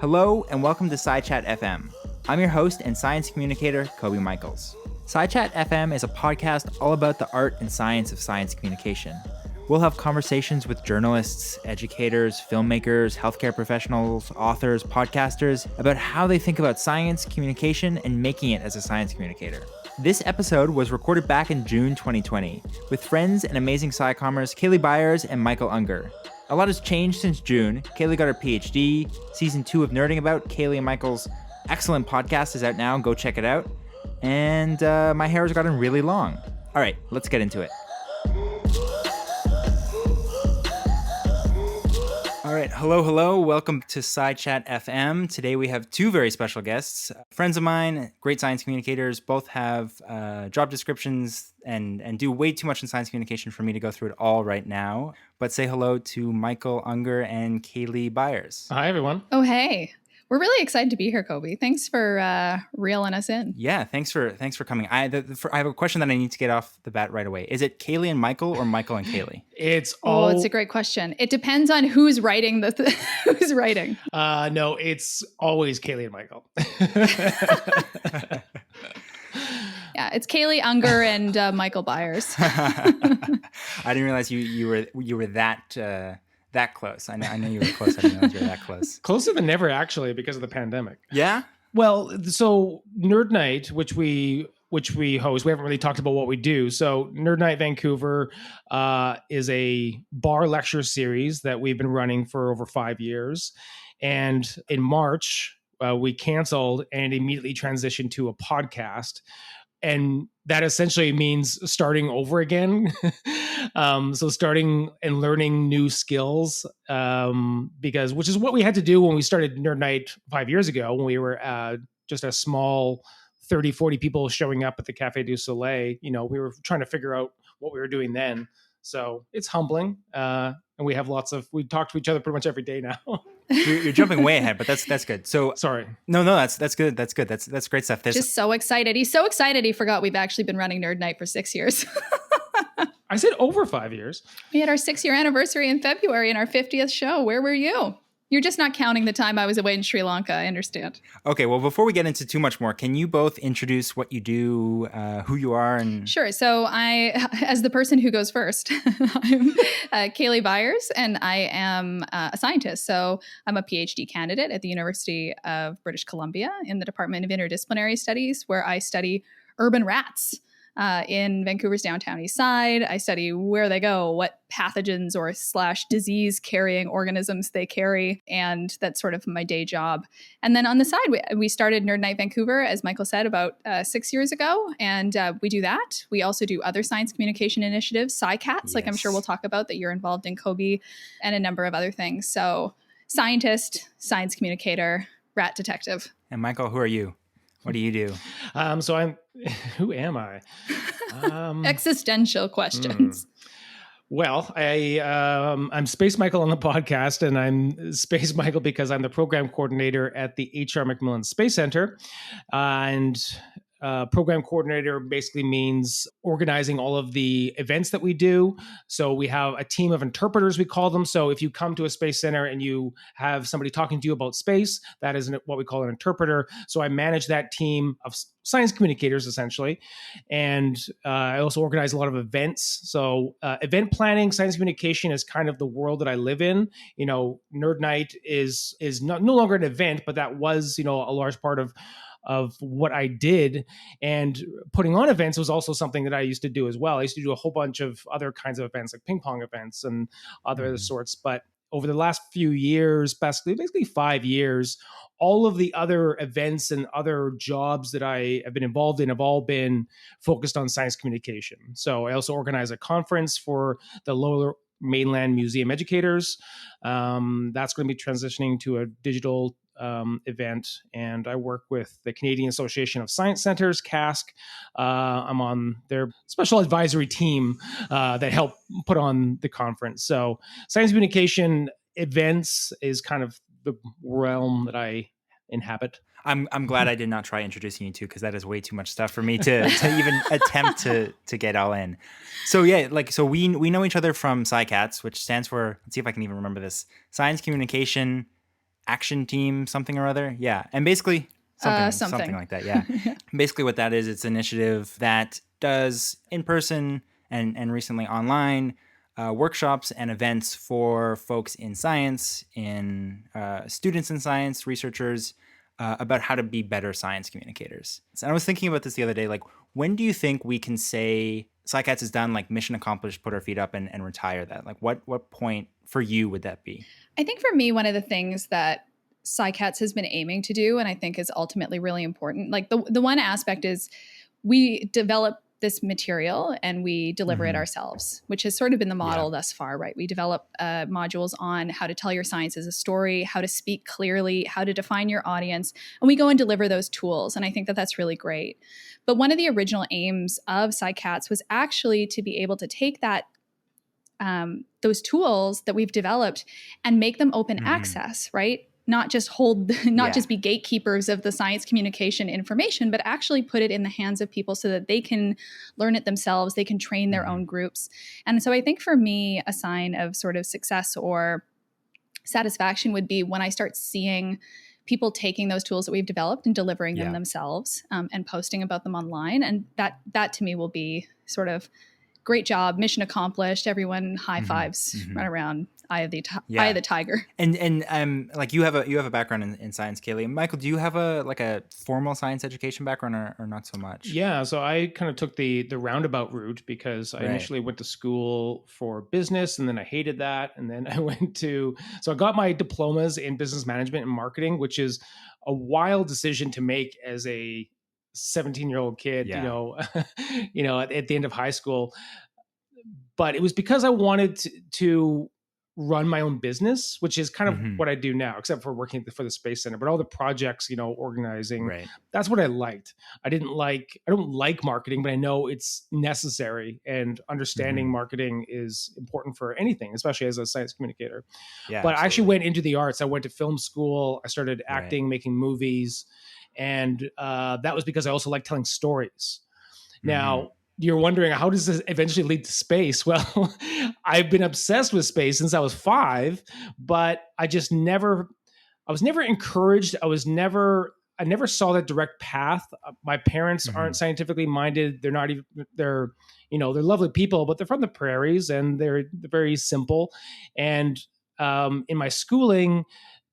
Hello and welcome to SciChat FM. I'm your host and science communicator, Koby Michaels. SciChat FM is a podcast all about the art and science of science communication. We'll have conversations with journalists, educators, filmmakers, healthcare professionals, authors, podcasters about how they think about science, communication, and making it as a science communicator. This episode was recorded back in June 2020 with friends and amazing sci-commers Kaylee Byers and Michael Unger. A lot has changed since June. Kaylee got her PhD. Season 2 of Nerding About, Kaylee and Michael's excellent podcast is out now. Go check it out. And my hair has gotten really long. All right, let's get into it. All right, hello. Welcome to SciChat FM. Today we have two very special guests. Friends of mine, great science communicators, both have job descriptions and do way too much in science communication for me to go through it all right now. But say hello to Michael Unger and Kaylee Byers. Hi, everyone. Oh, hey. We're really excited to be here, Koby. Thanks for reeling us in. Yeah, thanks for coming. I have a question that I need to get off the bat right away. Is it Kaylee and Michael or Michael and Kaylee? It's a great question. It depends on who's writing who's writing. No, it's always Kaylee and Michael. Yeah, it's Kaylee Unger and Michael Byers. I didn't realize you were that close. I know you were close. I didn't realize you were that close. Closer than ever, actually, because of the pandemic. Yeah? Well, so Nerd Nite, which we host, we haven't really talked about what we do. So Nerd Nite Vancouver is a bar lecture series that we've been running for over 5 years. And in March, we canceled and immediately transitioned to a podcast. And that essentially means starting over again. So starting and learning new skills, which is what we had to do when we started Nerd Nite 5 years ago, when we were just a small 30, 40 people showing up at the Café du Soleil. You know, we were trying to figure out what we were doing then. So it's humbling. And we talk to each other pretty much every day now. You're jumping way ahead, but that's good. So sorry. No, that's good. That's good. That's great stuff. Just so excited. He's so excited he forgot we've actually been running Nerd Nite for 6 years. I said over 5 years. We had our 6-year anniversary in February and our 50th show. Where were you? You're just not counting the time I was away in Sri Lanka. I understand. Okay, well, before we get into too much more, can you both introduce what you do, who you are? And Sure. So I, as the person who goes first, I'm Kaylee Byers, and I am a scientist. So I'm a PhD candidate at the University of British Columbia in the Department of Interdisciplinary Studies, where I study urban rats. In Vancouver's downtown east side. I study where they go, what pathogens or / disease carrying organisms they carry. And that's sort of my day job. And then on the side, we started Nerd Nite Vancouver, as Michael said, about 6 years ago. And we do that. We also do other science communication initiatives, SciCats, like I'm sure we'll talk about that you're involved in, Koby, and a number of other things. So scientist, science communicator, rat detective. And Michael, who are you? What do you do? Who am I? Existential questions. Well, I'm Space Michael on the podcast, and I'm Space Michael because I'm the program coordinator at the H.R. MacMillan Space Center. Program coordinator basically means organizing all of the events that we do. So we have a team of interpreters, we call them. So if you come to a space center and you have somebody talking to you about space, that is what we call an interpreter. So I manage that team of science communicators, essentially. And I also organize a lot of events. So event planning, science communication is kind of the world that I live in. You know, Nerd Nite is no longer an event, but that was, a large part of what I did. And putting on events was also something that I used to do as well. I used to do a whole bunch of other kinds of events, like ping pong events and other sorts. But over the last few years, basically 5 years, all of the other events and other jobs that I have been involved in have all been focused on science communication. So I also organize a conference for the Lower Mainland Museum educators. That's going to be transitioning to a digital event, and I work with the Canadian Association of Science Centers, CASC. I'm on their special advisory team that help put on the conference. So science communication events is kind of the realm that I inhabit. I'm glad I did not try introducing you two, because that is way too much stuff for me to even attempt to get all in. So yeah, so we know each other from SciCats, which stands for, let's see if I can even remember this, Science Communication action team, something or other. Yeah. And basically something like that. Yeah. Yeah. Basically what that is, it's an initiative that does in person and recently online workshops and events for folks in science, in students in science, researchers, about how to be better science communicators. And I was thinking about this the other day, like, when do you think we can say SciCats is done, like mission accomplished, put our feet up and retire that? Like what point for you would that be? I think for me, one of the things that SciCats has been aiming to do, and I think is ultimately really important, like the one aspect is we develop this material and we deliver it ourselves, which has sort of been the model thus far, right? We develop modules on how to tell your science as a story, how to speak clearly, how to define your audience, and we go and deliver those tools. And I think that that's really great. But one of the original aims of SciCats was actually to be able to take that those tools that we've developed and make them open access, right? Not just just be gatekeepers of the science communication information, but actually put it in the hands of people so that they can learn it themselves. They can train their own groups. And so I think for me, a sign of sort of success or satisfaction would be when I start seeing people taking those tools that we've developed and delivering them themselves and posting about them online. And that to me will be sort of great job, mission accomplished. Everyone high fives run around. Eye of the tiger. And like you have a background in science, Kaylee. Michael, do you have a formal science education background or not so much? Yeah, so I kind of took the roundabout route because I initially went to school for business and then I hated that. And then I got my diplomas in business management and marketing, which is a wild decision to make as a 17-year-old kid, at the end of high school. But it was because I wanted to run my own business, which is kind of what I do now, except for working for the Space Center. But all the projects, organizing, that's what I liked. I don't like marketing, but I know it's necessary, and understanding marketing is important for anything, especially as a science communicator. Yeah, but absolutely. I actually went into the arts. I went to film school. I started acting, making movies. And that was because I also like telling stories. Now, you're wondering, how does this eventually lead to space? Well, I've been obsessed with space since I was 5, but I was never encouraged. I never saw that direct path. My parents aren't scientifically minded. They're not even, they're lovely people, but they're from the prairies and they're very simple. And in my schooling,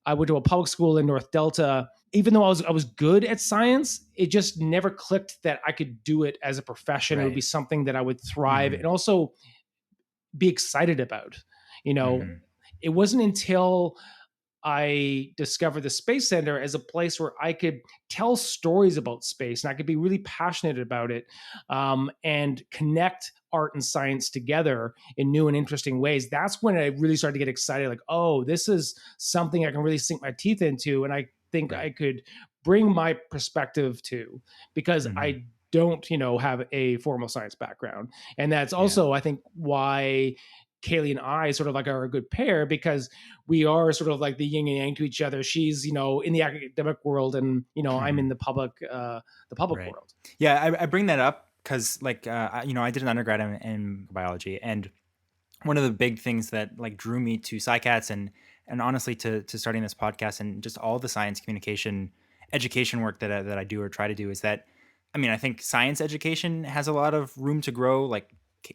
I went to a public school in North Delta. Even though I was good at science, it just never clicked that I could do it as a profession. It would be something that I would thrive and also be excited about. It wasn't until I discovered the Space Center as a place where I could tell stories about space and I could be really passionate about it and connect art and science together in new and interesting ways. That's when I really started to get excited. Like, oh, this is something I can really sink my teeth into. And I think I could bring my perspective to, because I don't, have a formal science background. And that's also, I think, why Kaylee and I sort of like are a good pair, because we are sort of like the yin and yang to each other. She's, in the academic world, and, I'm in the public world. Yeah, I bring that up because I did an undergrad in biology, and one of the big things that like drew me to SciCats and honestly to starting this podcast and just all the science communication education work that I do or try to do is that, I think science education has a lot of room to grow, like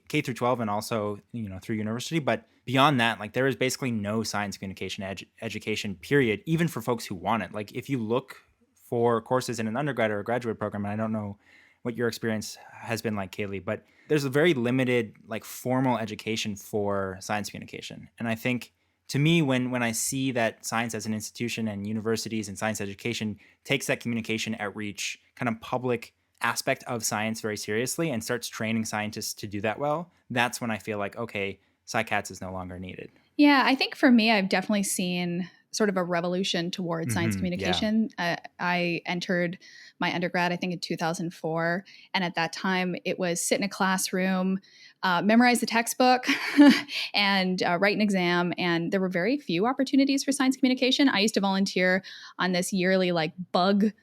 K through 12 and also, through university. But beyond that, like there is basically no science communication education period, even for folks who want it. Like if you look for courses in an undergrad or a graduate program, and I don't know what your experience has been like, Kaylee, but there's a very limited like formal education for science communication. And I think to me, when I see that science as an institution and universities and science education takes that communication outreach kind of public aspect of science very seriously and starts training scientists to do that well, that's when I feel like, okay, SciCats is no longer needed. Yeah, I think for me, I've definitely seen sort of a revolution towards science communication. I entered my undergrad, I think in 2004. And at that time, it was sit in a classroom, memorize the textbook and write an exam. And there were very few opportunities for science communication. I used to volunteer on this yearly like bug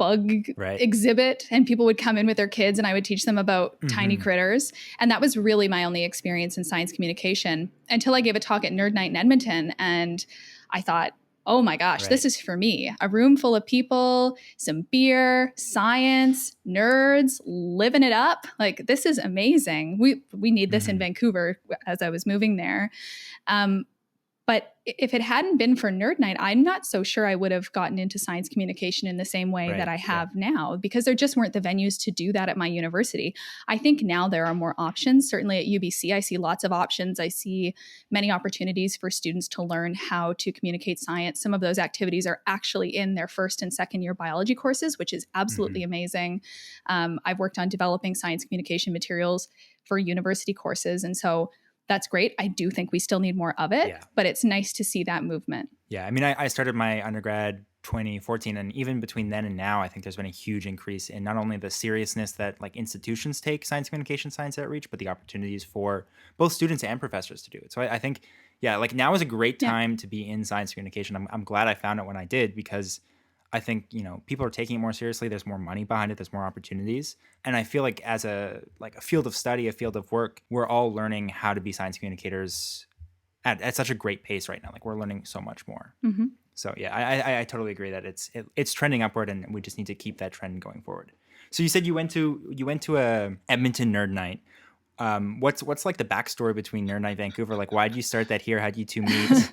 exhibit, and people would come in with their kids and I would teach them about tiny critters. And that was really my only experience in science communication until I gave a talk at Nerd Nite in Edmonton. And I thought, oh my gosh, this is for me. A room full of people, some beer, science, nerds, living it up. Like, this is amazing. We need this in Vancouver as I was moving there. But if it hadn't been for Nerd Nite, I'm not so sure I would have gotten into science communication in the same way that I have now, because there just weren't the venues to do that at my university. I think now there are more options. Certainly at UBC, I see lots of options. I see many opportunities for students to learn how to communicate science. Some of those activities are actually in their first and second year biology courses, which is absolutely amazing. I've worked on developing science communication materials for university courses. And so that's great. I do think we still need more of it, but it's nice to see that movement. Yeah. I mean, I started my undergrad 2014, and even between then and now, I think there's been a huge increase in not only the seriousness that like institutions take science communication, science outreach, but the opportunities for both students and professors to do it. So I think, like now is a great time to be in science communication. I'm glad I found it when I did, because I think, people are taking it more seriously. There's more money behind it. There's more opportunities. And I feel like as a field of study, a field of work, we're all learning how to be science communicators at such a great pace right now. Like, we're learning so much more. So yeah, I totally agree that it's trending upward, and we just need to keep that trend going forward. So you said you went to a Edmonton Nerd Nite. What's like the backstory between Nerd Nite Vancouver? Like, why did you start that here? How did you two meet?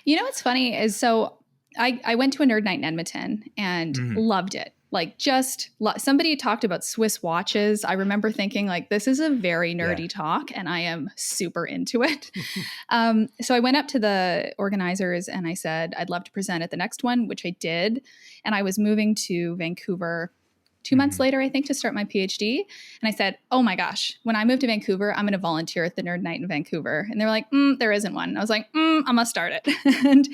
What's funny is, so I went to a Nerd Nite in Edmonton and loved it. Like, somebody talked about Swiss watches. I remember thinking, like, this is a very nerdy talk, and I am super into it. So I went up to the organizers and I said, I'd love to present at the next one, which I did. And I was moving to Vancouver 2 months later, I think, to start my PhD. And I said, oh my gosh, when I move to Vancouver, I'm going to volunteer at the Nerd Nite in Vancouver. And they're like, there isn't one. And I was like, I must start it. And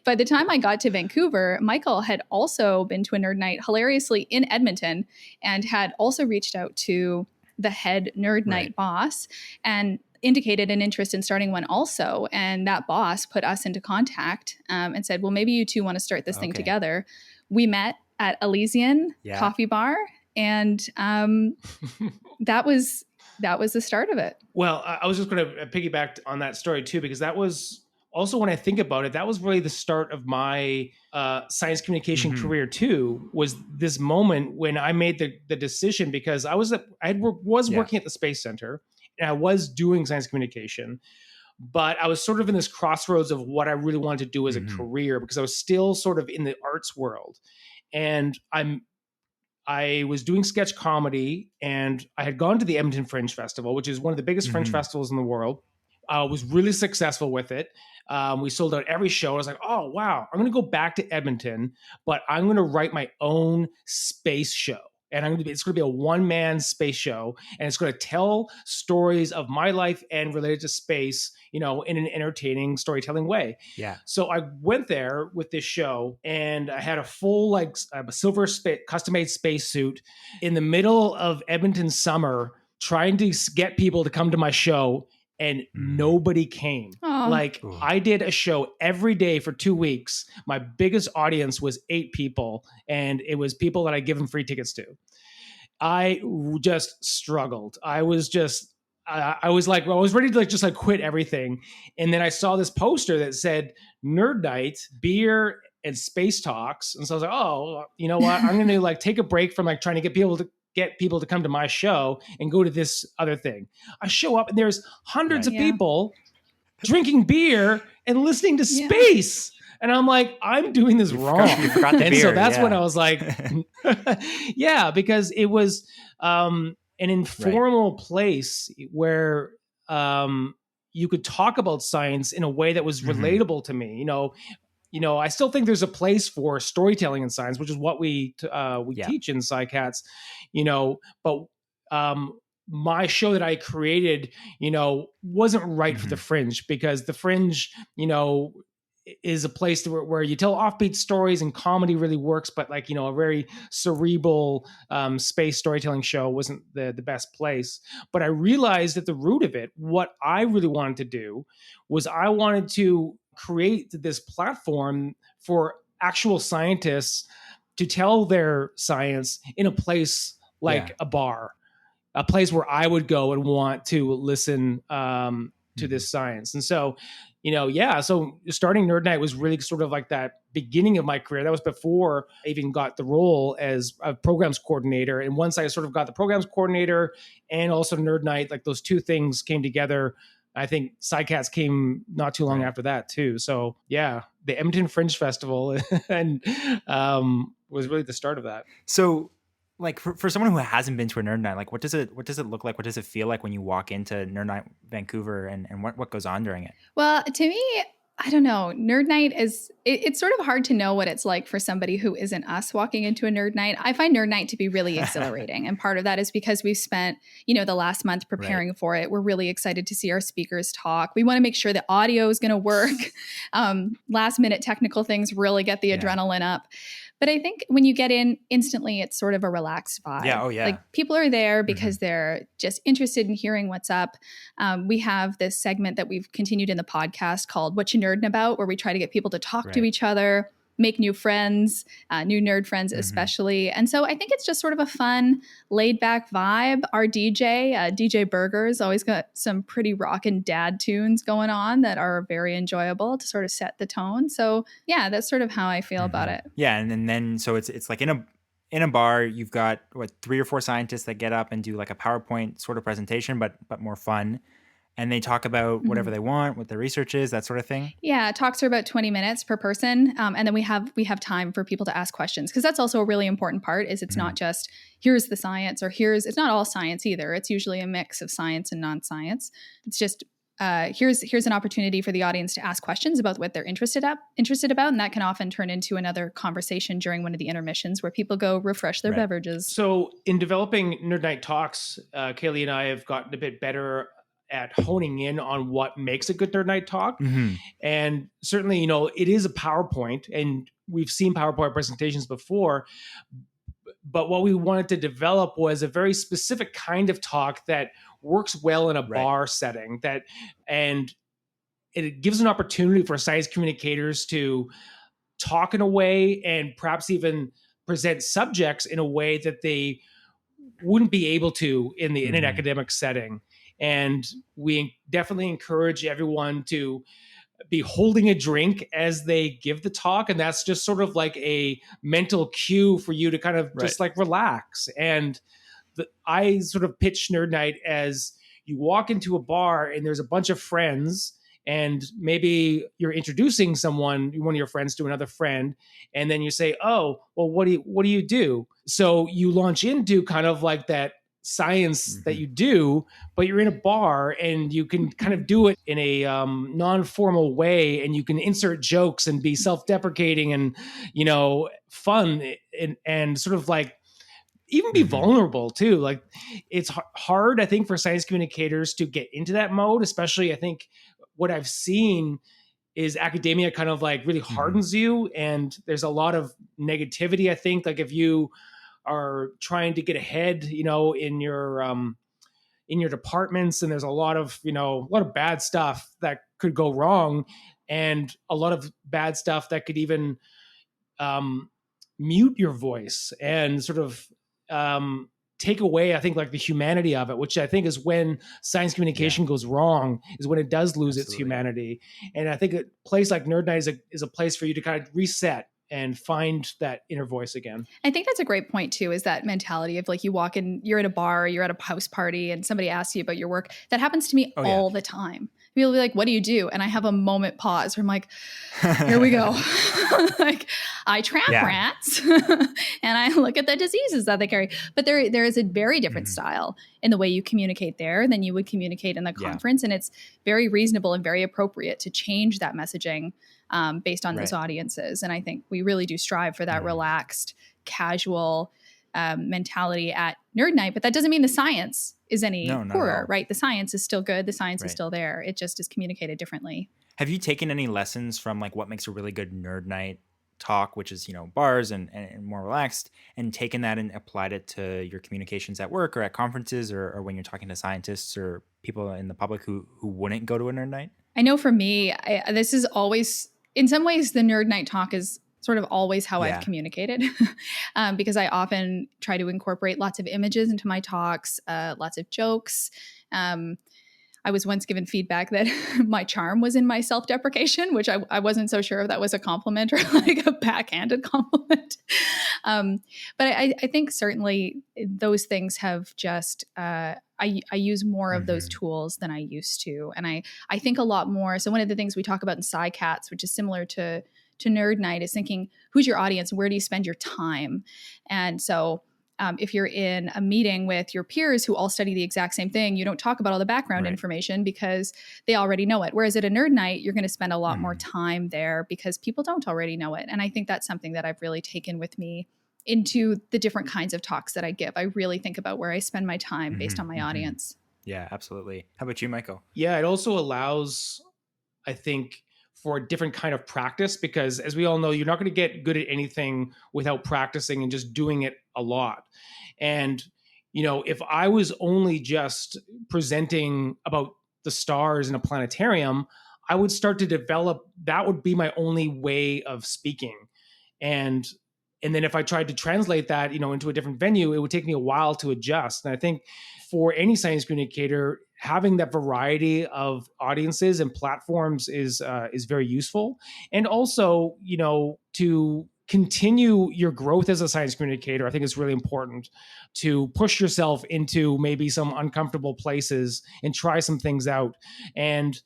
by the time I got to Vancouver, Michael had also been to a Nerd Nite, hilariously, in Edmonton, and had also reached out to the head Nerd Nite boss and indicated an interest in starting one also. And that boss put us into contact and said, well, maybe you two want to start this thing together. We met at Elysian Coffee Bar, and that was the start of it. Well, I was just going to piggyback on that story too, because that was also, when I think about it, that was really the start of my science communication career too. Was this moment when I made the decision, because I was working at the Space Center and I was doing science communication, but I was sort of in this crossroads of what I really wanted to do as a career, because I was still sort of in the arts world. And I was doing sketch comedy, and I had gone to the Edmonton Fringe Festival, which is one of the biggest fringe festivals in the world. I was really successful with it. We sold out every show. I was like, oh, wow, I'm going to go back to Edmonton, but I'm going to write my own space show. And it's going to be a one-man space show, and it's going to tell stories of my life and related to space, in an entertaining storytelling way. Yeah. So I went there with this show, and I had a full a silver custom-made spacesuit in the middle of Edmonton summer, trying to get people to come to my show. And nobody came. Aww. I did a show every day for 2 weeks. My biggest audience was 8 people, and it was people that I'd given free tickets to. I just struggled. I was ready to just quit everything. And then I saw this poster that said Nerd Nite, beer and space talks. And so I was like, oh, you know what? I'm going to take a break from trying to get people to come to my show and go to this other thing. I show up and there's hundreds of people drinking beer and listening to space. And I'm like, I'm doing this wrong. You forgot the and beer, so that's when I was like, because it was an informal place where you could talk about science in a way that was relatable to me. I still think there's a place for storytelling in science, which is what we teach in SciCats, but my show that I created, wasn't right for the Fringe, because the Fringe, is a place where you tell offbeat stories and comedy really works, but a very cerebral space storytelling show wasn't the best place. But I realized at the root of it, what I really wanted to do was I wanted to create this platform for actual scientists to tell their science in a place like a bar, a place where I would go and want to listen to this science. And so, so starting Nerd Nite was really sort of like that beginning of my career. That was before I even got the role as a programs coordinator. And once I sort of got the programs coordinator and also Nerd Nite, like those two things came together. I think Sidecats came not too long after that too. So yeah, the Edmonton Fringe Festival and was really the start of that. So like for someone who hasn't been to a Nerd Nite, like what does it look like? What does it feel like when you walk into Nerd Nite Vancouver and what goes on during it? Well, to me, I don't know. Nerd Nite it's sort of hard to know what it's like for somebody who isn't us walking into a Nerd Nite. I find Nerd Nite to be really exhilarating. And part of that is because we've spent, the last month preparing for it. We're really excited to see our speakers talk. We want to make sure the audio is going to work. Last minute technical things really get the adrenaline up. But I think when you get in instantly, it's sort of a relaxed vibe. Yeah. Oh, yeah. Like people are there because they're just interested in hearing what's up. We have this segment that we've continued in the podcast called What You Nerdin About, where we try to get people to talk to each other, make new friends, new nerd friends especially. And so I think it's just sort of a fun, laid back vibe. Our DJ Burger's always got some pretty rockin' dad tunes going on that are very enjoyable to sort of set the tone. So yeah, that's sort of how I feel about it. Yeah, and then so it's like in a bar, you've got 3 or 4 scientists that get up and do like a PowerPoint sort of presentation, but more fun. And they talk about whatever they want, what their research is, that sort of thing. Yeah, talks are about 20 minutes per person. And then we have time for people to ask questions, because that's also a really important part is it's not just here's the science or it's not all science either. It's usually a mix of science and non-science. It's just here's an opportunity for the audience to ask questions about what they're interested about. And that can often turn into another conversation during one of the intermissions where people go refresh their beverages. So in developing Nerd Nite Talks, Kaylee and I have gotten a bit better at honing in on what makes a good Nerd Nite talk. And certainly, it is a PowerPoint, and we've seen PowerPoint presentations before, but what we wanted to develop was a very specific kind of talk that works well in a bar setting, and it gives an opportunity for science communicators to talk in a way and perhaps even present subjects in a way that they wouldn't be able to in an academic setting. And we definitely encourage everyone to be holding a drink as they give the talk. And that's just sort of like a mental cue for you to kind of just like relax. And I sort of pitch Nerd Nite as you walk into a bar and there's a bunch of friends, and maybe you're introducing one of your friends to another friend, and then you say, oh, well, what do you do? So you launch into kind of like that science that you do, but you're in a bar and you can kind of do it in a non-formal way, and you can insert jokes and be self-deprecating and fun and sort of like even be vulnerable too. Like it's hard, I think, for science communicators to get into that mode, especially I think what I've seen is academia kind of like really hardens you, and there's a lot of negativity. I think like if you are trying to get ahead, in your departments, and there's a lot of bad stuff that could go wrong, and a lot of bad stuff that could even mute your voice and sort of take away, I think, like the humanity of it, which I think is when science communication goes wrong, is when it does lose its humanity. And I think a place like Nerd Nite is a place for you to kind of reset and find that inner voice again. I think that's a great point too, is that mentality of like you walk in, you're at a bar, you're at a house party, and somebody asks you about your work. That happens to me all the time. People will be like, what do you do? And I have a moment pause where I'm like, here we go. Like I trap rats and I look at the diseases that they carry. But there is a very different style in the way you communicate there than you would communicate in the conference. And it's very reasonable and very appropriate to change that messaging based on those audiences. And I think we really do strive for that relaxed, casual mentality at Nerd Nite. But that doesn't mean the science is any poorer, right? The science is still good. The science is still there. It just is communicated differently. Have you taken any lessons from like what makes a really good Nerd Nite talk, which is, bars and more relaxed, and taken that and applied it to your communications at work or at conferences or when you're talking to scientists or people in the public who wouldn't go to a Nerd Nite? I know for me, this is always, in some ways, the Nerd Nite talk is sort of always how I've communicated because I often try to incorporate lots of images into my talks, lots of jokes. I was once given feedback that my charm was in my self-deprecation, which I wasn't so sure if that was a compliment or like a backhanded compliment. But I think certainly those things have just, I use more of those tools than I used to. And I think a lot more. So one of the things we talk about in SciCats, which is similar to Nerd Nite, is thinking, who's your audience? Where do you spend your time? And so if you're in a meeting with your peers who all study the exact same thing, you don't talk about all the background information because they already know it. Whereas at a Nerd Nite, you're going to spend a lot more time there because people don't already know it. And I think that's something that I've really taken with me into the different kinds of talks that I give. I really think about where I spend my time based on my audience. Yeah, absolutely. How about you, Michael? Yeah, it also allows, I think, for a different kind of practice, because as we all know, you're not going to get good at anything without practicing and just doing it a lot. And, if I was only just presenting about the stars in a planetarium, I would start to develop, that would be my only way of speaking. And then if I tried to translate that, into a different venue, it would take me a while to adjust. And I think for any science communicator, having that variety of audiences and platforms is very useful. And also, to continue your growth as a science communicator, I think it's really important to push yourself into maybe some uncomfortable places and try some things out. And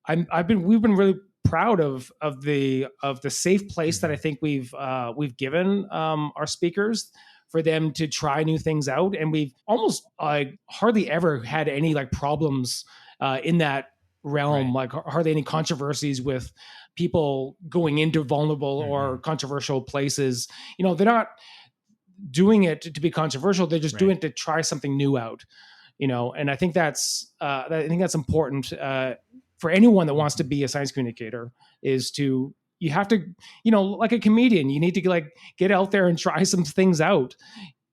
we've been really proud of the safe place that I think we've given our speakers for them to try new things out. And we've almost hardly ever had any problems in that realm, hardly any controversies with people going into vulnerable or controversial places. They're not doing it to be controversial. They're just doing it to try something new out. And I think that's important for anyone that wants to be a science communicator, is you have to, like a comedian, you need to get out there and try some things out.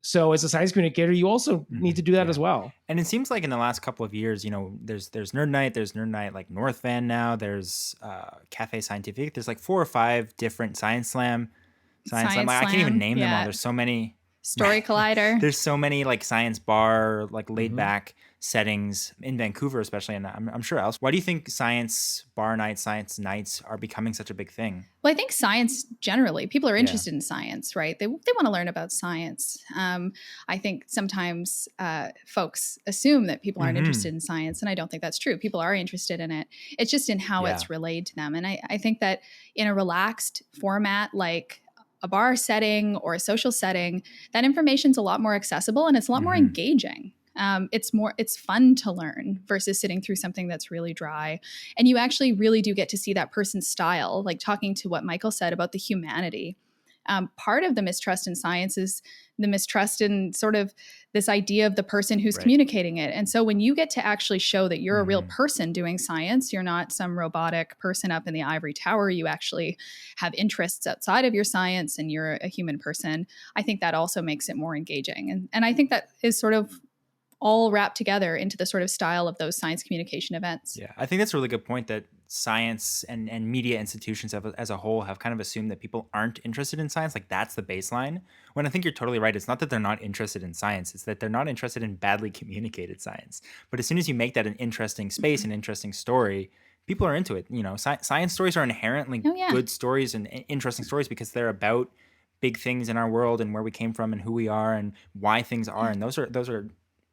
So as a science communicator, you also need to do that as well. And it seems like in the last couple of years, there's Nerd Nite, there's Nerd Nite like North Van now, there's Cafe Scientifique, there's 4 or 5 different Science Slam. I can't even name them all. There's so many. Story Collider. There's so many science bar, laid back settings in Vancouver, especially, and I'm sure else. Why do you think science bar nights, science nights are becoming such a big thing? Well, I think science generally, people are interested in science, right? They want to learn about science. I think sometimes folks assume that people aren't interested in science, and I don't think that's true. People are interested in it. It's just in how it's relayed to them. And I think that in a relaxed format like a bar setting or a social setting, that information's a lot more accessible and it's a lot more engaging. It's fun to learn versus sitting through something that's really dry. And you actually really do get to see that person's style, like talking to what Michael said about the humanity. Part of the mistrust in science is the mistrust in sort of this idea of the person who's communicating it. And so when you get to actually show that you're a real person doing science, you're not some robotic person up in the ivory tower, you actually have interests outside of your science and you're a human person, I think that also makes it more engaging. And I think that is sort of all wrapped together into the sort of style of those science communication events. Yeah, I think that's a really good point, that science and media institutions as a whole have kind of assumed that people aren't interested in science. That's the baseline. When I think you're totally right. It's not that they're not interested in science. It's that they're not interested in badly communicated science. But as soon as you make that an interesting space, an interesting story, people are into it. Science stories are inherently good stories and interesting stories because they're about big things in our world and where we came from and who we are and why things are. And those are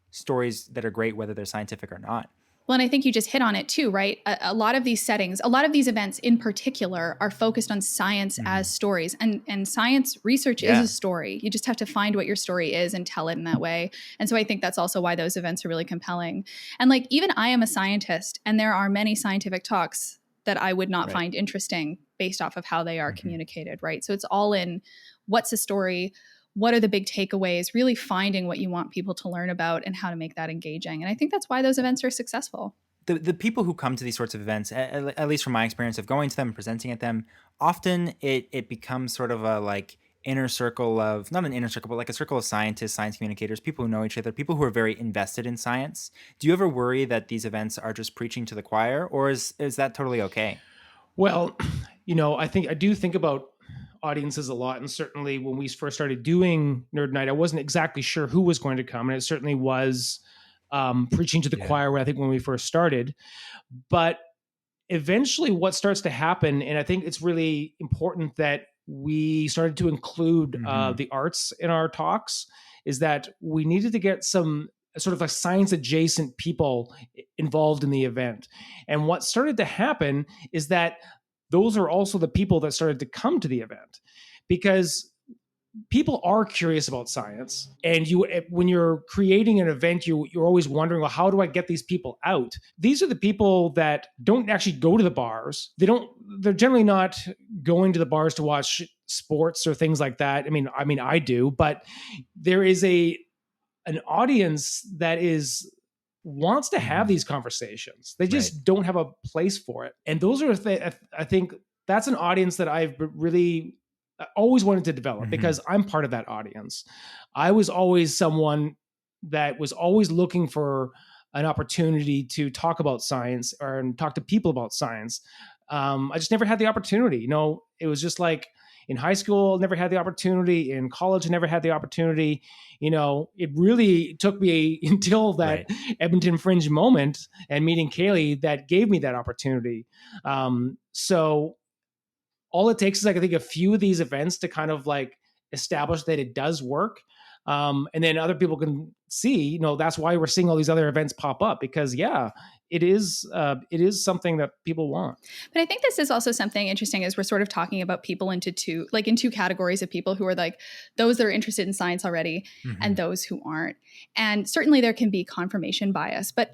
stories that are great, whether they're scientific or not. Well, and I think you just hit on it too, right? A lot of these settings, a lot of these events in particular are focused on science as stories. And science research is a story. You just have to find what your story is and tell it in that way. And so I think that's also why those events are really compelling. And even I am a scientist, and there are many scientific talks that I would not find interesting based off of how they are communicated, right? So it's all in what's a story, what are the big takeaways, really finding what you want people to learn about and how to make that engaging. And I think that's why those events are successful. The people who come to these sorts of events, at least from my experience of going to them, presenting at them, often it becomes sort of a inner circle of, not an inner circle, but a circle of scientists, science communicators, people who know each other, people who are very invested in science. Do you ever worry that these events are just preaching to the choir, or is that totally okay? Well, I do think about audiences a lot. And certainly when we first started doing Nerd Nite, I wasn't exactly sure who was going to come. And it certainly was preaching to the choir, I think, when we first started. But eventually what starts to happen, and I think it's really important that we started to include the arts in our talks, is that we needed to get some sort of like science adjacent people involved in the event. And what started to happen is that those are also the people that started to come to the event, because people are curious about science. And when you're creating an event, you're always wondering, well, how do I get these people out? These are the people that don't actually go to the bars. They're generally not going to the bars to watch sports or things like that. I mean, I do, but there is an audience that wants to have these conversations. They just don't have a place for it. And those are, I think that's an audience that I've really always wanted to develop, because I'm part of that audience. I was always someone that was always looking for an opportunity to talk about science or talk to people about science. I just never had the opportunity. It was just like in high school, never had the opportunity. In college, never had the opportunity. It really took me until that Edmonton Fringe moment and meeting Kaylee that gave me that opportunity. So all it takes is, I think, a few of these events to kind of like establish that it does work. And then other people can see, that's why we're seeing all these other events pop up, because it is something that people want. But I think this is also something interesting, as we're sort of talking about people in two categories of people who are like those that are interested in science already and those who aren't. And certainly there can be confirmation bias, but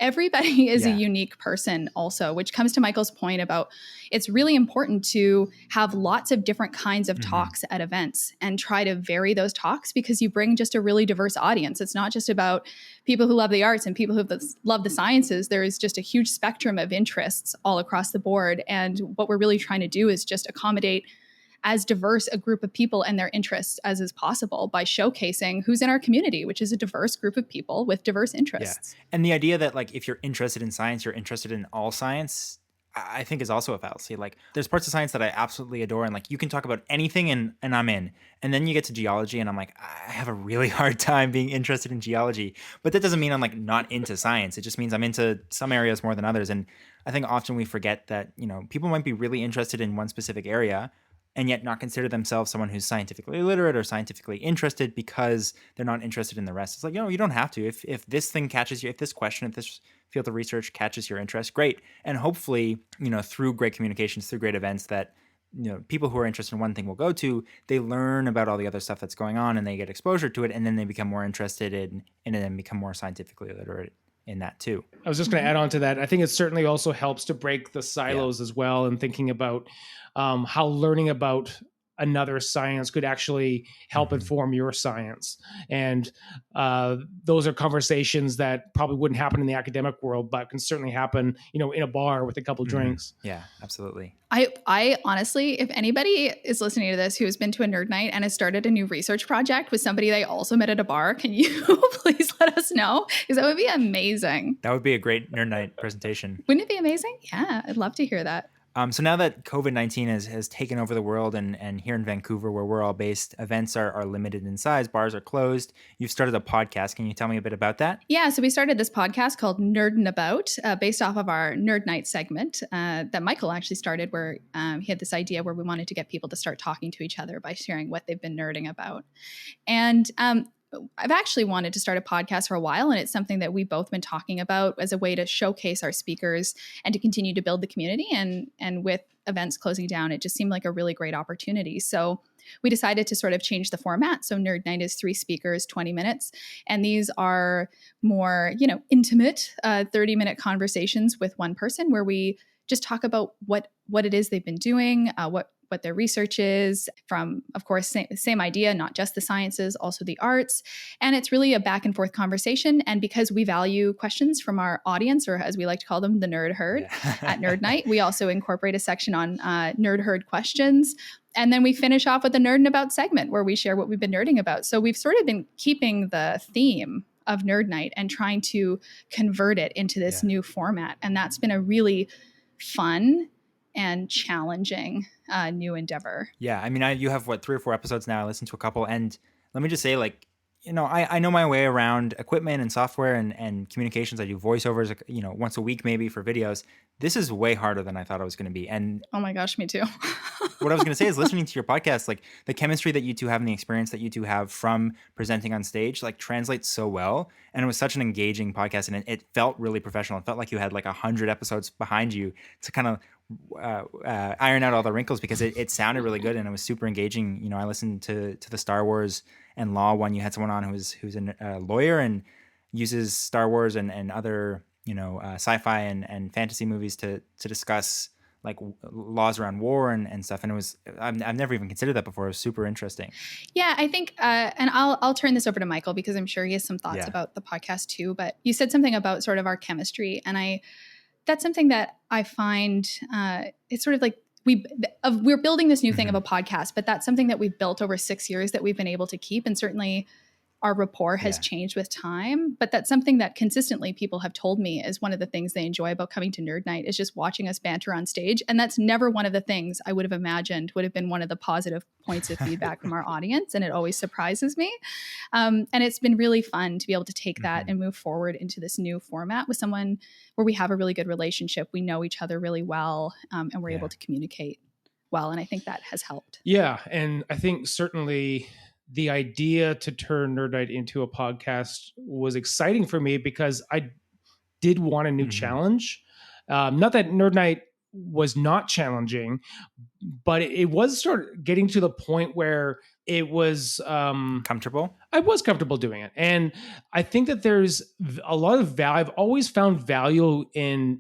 everybody is a unique person also, which comes to Michael's point about it's really important to have lots of different kinds of talks at events and try to vary those talks, because you bring just a really diverse audience. It's not just about people who love the arts and people who love the sciences. There is just a huge spectrum of interests all across the board. And what we're really trying to do is just accommodate as diverse a group of people and their interests as is possible by showcasing who's in our community, which is a diverse group of people with diverse interests. Yeah. And the idea that like if you're interested in science, you're interested in all science, I think is also a fallacy. Like there's parts of science that I absolutely adore, and like you can talk about anything and I'm in. And then you get to geology and I'm like, I have a really hard time being interested in geology. But that doesn't mean I'm like not into science. It just means I'm into some areas more than others. And I think often we forget that, people might be really interested in one specific area and yet not consider themselves someone who's scientifically literate or scientifically interested because they're not interested in the rest. It's like, you don't have to. If this thing catches you, if this question, if this field of research catches your interest, great. And hopefully, through great communications, through great events that, people who are interested in one thing will go to, they learn about all the other stuff that's going on and they get exposure to it. And then they become more interested in and then become more scientifically literate in that too. I was just going to add on to that. I think it certainly also helps to break the silos as well, and thinking about how learning about another science could actually help inform your science. And those are conversations that probably wouldn't happen in the academic world, but can certainly happen, in a bar with a couple drinks. Yeah, absolutely. I honestly, if anybody is listening to this who has been to a Nerd Night and has started a new research project with somebody they also met at a bar, can you please let us know? Because that would be amazing. That would be a great Nerd Night presentation. Wouldn't it be amazing? Yeah, I'd love to hear that. So now that COVID-19 has taken over the world and here in Vancouver, where we're all based, events are limited in size, bars are closed. You've started a podcast. Can you tell me a bit about that? Yeah, so we started this podcast called Nerdin About, based off of our Nerd Nite segment that Michael actually started, where he had this idea where we wanted to get people to start talking to each other by sharing what they've been nerding about. And I've actually wanted to start a podcast for a while, and it's something that we've both been talking about as a way to showcase our speakers and to continue to build the community. And with events closing down, it just seemed like a really great opportunity. So we decided to sort of change the format. So Nerd Night is 3 speakers, 20 minutes. And these are more, intimate 30-minute conversations with one person where we just talk about what it is they've been doing, what their research is from, of course, same idea, not just the sciences, also the arts. And it's really a back and forth conversation. And because we value questions from our audience, or as we like to call them, the Nerd Herd at Nerd Night, we also incorporate a section on Nerd Herd questions. And then we finish off with a Nerdin About segment where we share what we've been nerding about. So we've sort of been keeping the theme of Nerd Night and trying to convert it into this new format. And that's been a really fun and challenging new endeavor. Yeah, I mean, you have 3 or 4 episodes now. I listened to a couple, and let me just say, like, I know my way around equipment and software and communications. I do voiceovers, once a week maybe for videos. This is way harder than I thought it was going to be. And Oh my gosh, me too. what I was going to say is listening to your podcast, like the chemistry that you two have and the experience that you two have from presenting on stage, like translates so well. And it was such an engaging podcast, and it felt really professional. It felt like you had like 100 episodes behind you to kind of iron out all the wrinkles, because it sounded really good and it was super engaging. I listened to the Star Wars and law one. You had someone on who's a lawyer and uses Star Wars and other sci-fi and fantasy movies to discuss like laws around war and stuff. And I've never even considered that before. It was super interesting. Yeah, I think, and I'll turn this over to Michael because I'm sure he has some thoughts about the podcast too. But you said something about sort of our chemistry, and that's something that I find it's sort of like we're building this new thing of a podcast, but that's something that we've built over 6 years that we've been able to keep, and certainly our rapport has changed with time. But that's something that consistently people have told me is one of the things they enjoy about coming to Nerd Nite, is just watching us banter on stage. And that's never one of the things I would have imagined would have been one of the positive points of feedback from our audience. And it always surprises me. And it's been really fun to be able to take that and move forward into this new format with someone where we have a really good relationship. We know each other really well, and we're able to communicate well. And I think that has helped. Yeah. And I think certainly the idea to turn Nerd Nite into a podcast was exciting for me because I did want a new challenge. Not that Nerd Nite was not challenging, but it was sort of getting to the point where it was comfortable. I was comfortable doing it. And I think that there's a lot of value. I've always found value in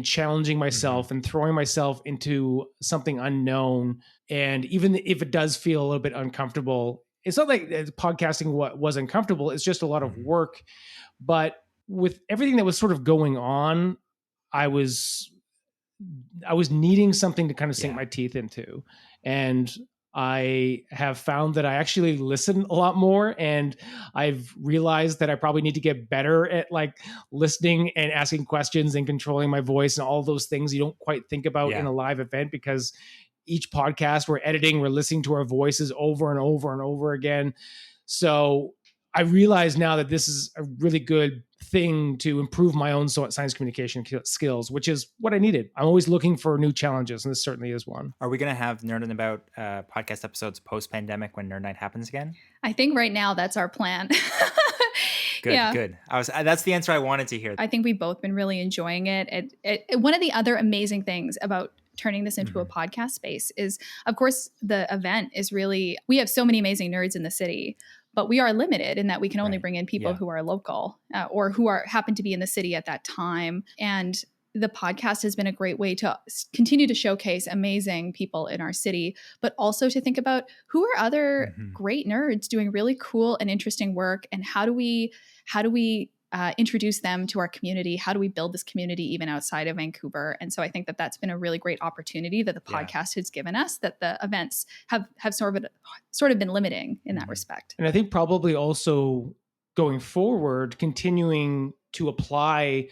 challenging myself and throwing myself into something unknown. And even if it does feel a little bit uncomfortable, it's not like podcasting was uncomfortable. It's just a lot of work. But with everything that was sort of going on, I was needing something to kind of sink my teeth into. And I have found that I actually listen a lot more, and I've realized that I probably need to get better at like listening and asking questions and controlling my voice and all those things you don't quite think about in a live event, because each podcast we're editing, we're listening to our voices over and over and over again. So I realize now that this is a really good thing to improve my own science communication skills, which is what I needed. I'm always looking for new challenges, and this certainly is one. Are we going to have Nerdin About podcast episodes post-pandemic when Nerd Nite happens again? I think right now that's our plan. Good. That's the answer I wanted to hear. I think we've both been really enjoying it. One of the other amazing things about turning this into a podcast space is, of course, the event is really, we have so many amazing nerds in the city, but we are limited in that we can only bring in people who are local or who happen to be in the city at that time. And the podcast has been a great way to continue to showcase amazing people in our city, but also to think about who are other great nerds doing really cool and interesting work, and how do we introduce them to our community? How do we build this community even outside of Vancouver? And so I think that that's been a really great opportunity that the podcast has given us, that the events have sort of been limiting in that respect. And I think probably also going forward, continuing to apply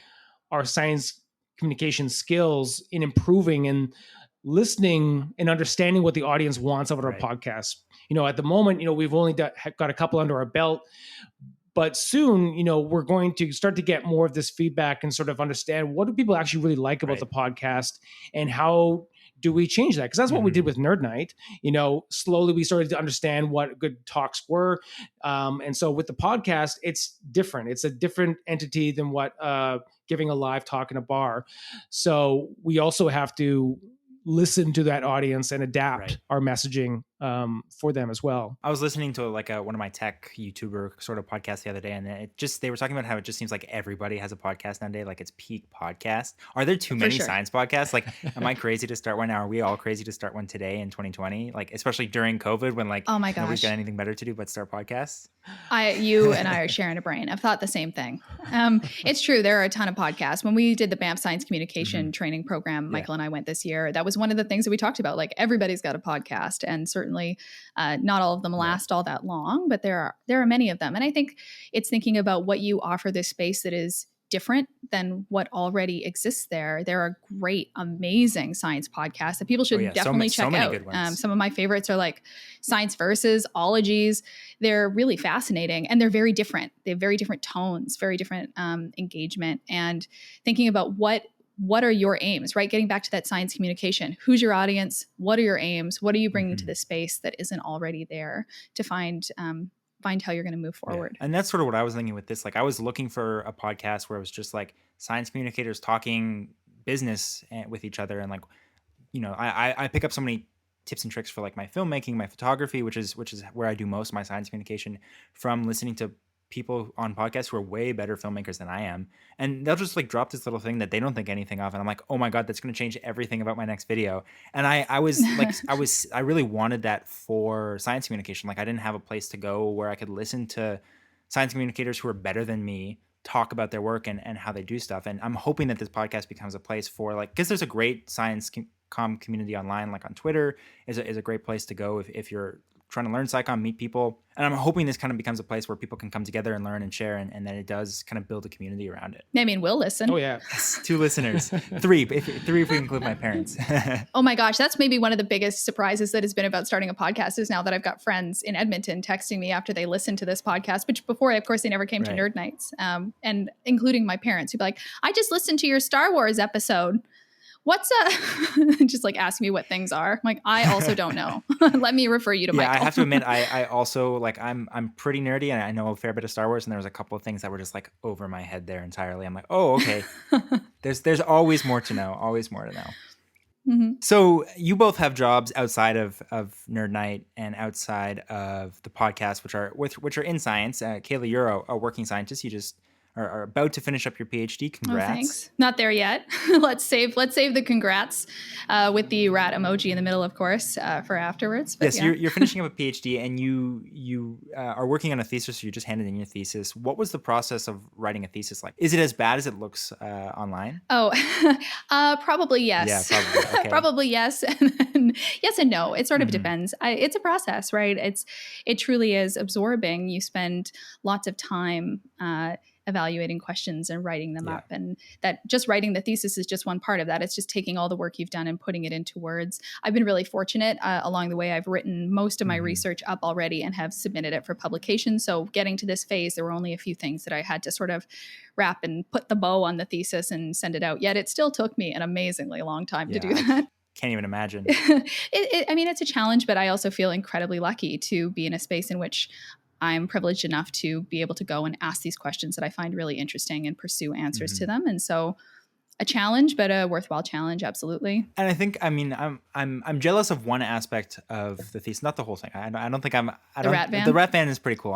our science communication skills in improving and listening and understanding what the audience wants out of our podcast. At the moment, we've only got a couple under our belt, but soon, we're going to start to get more of this feedback and sort of understand what do people actually really like about the podcast, and how do we change that? Because that's what we did with Nerd Nite. Slowly we started to understand what good talks were. And so with the podcast, it's different. It's a different entity than what giving a live talk in a bar. So we also have to listen to that audience and adapt our messaging for them as well. I was listening to one of my tech YouTuber sort of podcasts the other day, and they were talking about how it just seems like everybody has a podcast nowadays, like it's peak podcast. Are there too many science podcasts? Like, am I crazy to start one now? Are we all crazy to start one today in 2020? Like, especially during COVID when oh my gosh, nobody's got anything better to do but start podcasts? You and I are sharing a brain. I've thought the same thing. It's true. There are a ton of podcasts. When we did the Banff Science Communication training program, Michael and I went this year. That was one of the things that we talked about. Like, everybody's got a podcast, and certainly not all of them last all that long, but there are many of them. And I think it's thinking about what you offer this space that is different than what already exists there. There are great, amazing science podcasts that people should definitely check many out. Good ones. Some of my favorites are like Science Versus, Ologies. They're really fascinating, and they're very different. They have very different tones, very different engagement, and thinking about what are your aims, right? Getting back to that science communication. Who's your audience? What are your aims? What are you bringing to this space that isn't already there to find how you're going to move forward? Yeah. And that's sort of what I was thinking with this. Like, I was looking for a podcast where it was just like science communicators talking business with each other. And like, I pick up so many tips and tricks for like my filmmaking, my photography, which is where I do most of my science communication, from listening to people on podcasts who are way better filmmakers than I am. And they'll just like drop this little thing that they don't think anything of. And I'm like, oh my God, that's going to change everything about my next video. And I was like, I really wanted that for science communication. Like, I didn't have a place to go where I could listen to science communicators who are better than me talk about their work and how they do stuff. And I'm hoping that this podcast becomes a place for like, because there's a great science community online, like on Twitter is a great place to go if you're trying to learn SciComm, meet people. And I'm hoping this kind of becomes a place where people can come together and learn and share, and that it does kind of build a community around it. I mean, we'll listen. Oh, yeah. Yes, 2 listeners. 3 if we include my parents. Oh my gosh, that's maybe one of the biggest surprises that has been about starting a podcast is now that I've got friends in Edmonton texting me after they listened to this podcast, which before, of course, they never came to Nerd Nights, and including my parents who'd be like, I just listened to your Star Wars episode. What's just like ask me what things are. I'm like, I also don't know. Let me refer you to Michael. I have to admit, I also like I'm pretty nerdy and I know a fair bit of Star Wars, and there was a couple of things that were just like over my head there entirely. I'm like, oh, okay. There's always more to know. Always more to know. Mm-hmm. So you both have jobs outside of Nerd Nite and outside of the podcast, which are in science. Kaylee, you're a working scientist. You just are about to finish up your PhD. Congrats. Oh, thanks. Not there yet. Let's save the congrats with the rat emoji in the middle, of course, for afterwards. But yes, yeah. You're finishing up a PhD and you are working on a thesis. So you just handed in your thesis. What was the process of writing a thesis like? Is it as bad as it looks online? Oh, probably yes. Yeah, probably. Okay. Probably yes. And then yes and no. It sort of depends. It's a process, right? It truly is absorbing. You spend lots of time evaluating questions and writing them up. And that just writing the thesis is just one part of that. It's just taking all the work you've done and putting it into words. I've been really fortunate along the way. I've written most of my research up already and have submitted it for publication. So getting to this phase, there were only a few things that I had to sort of wrap and put the bow on the thesis and send it out. Yet it still took me an amazingly long time to do that. Can't even imagine. I mean, it's a challenge, but I also feel incredibly lucky to be in a space in which I'm privileged enough to be able to go and ask these questions that I find really interesting and pursue answers to them. And so a challenge, but a worthwhile challenge. Absolutely. And I think, I mean, I'm jealous of one aspect of the thesis, not the whole thing. I don't think the rat van. The rat van is pretty cool.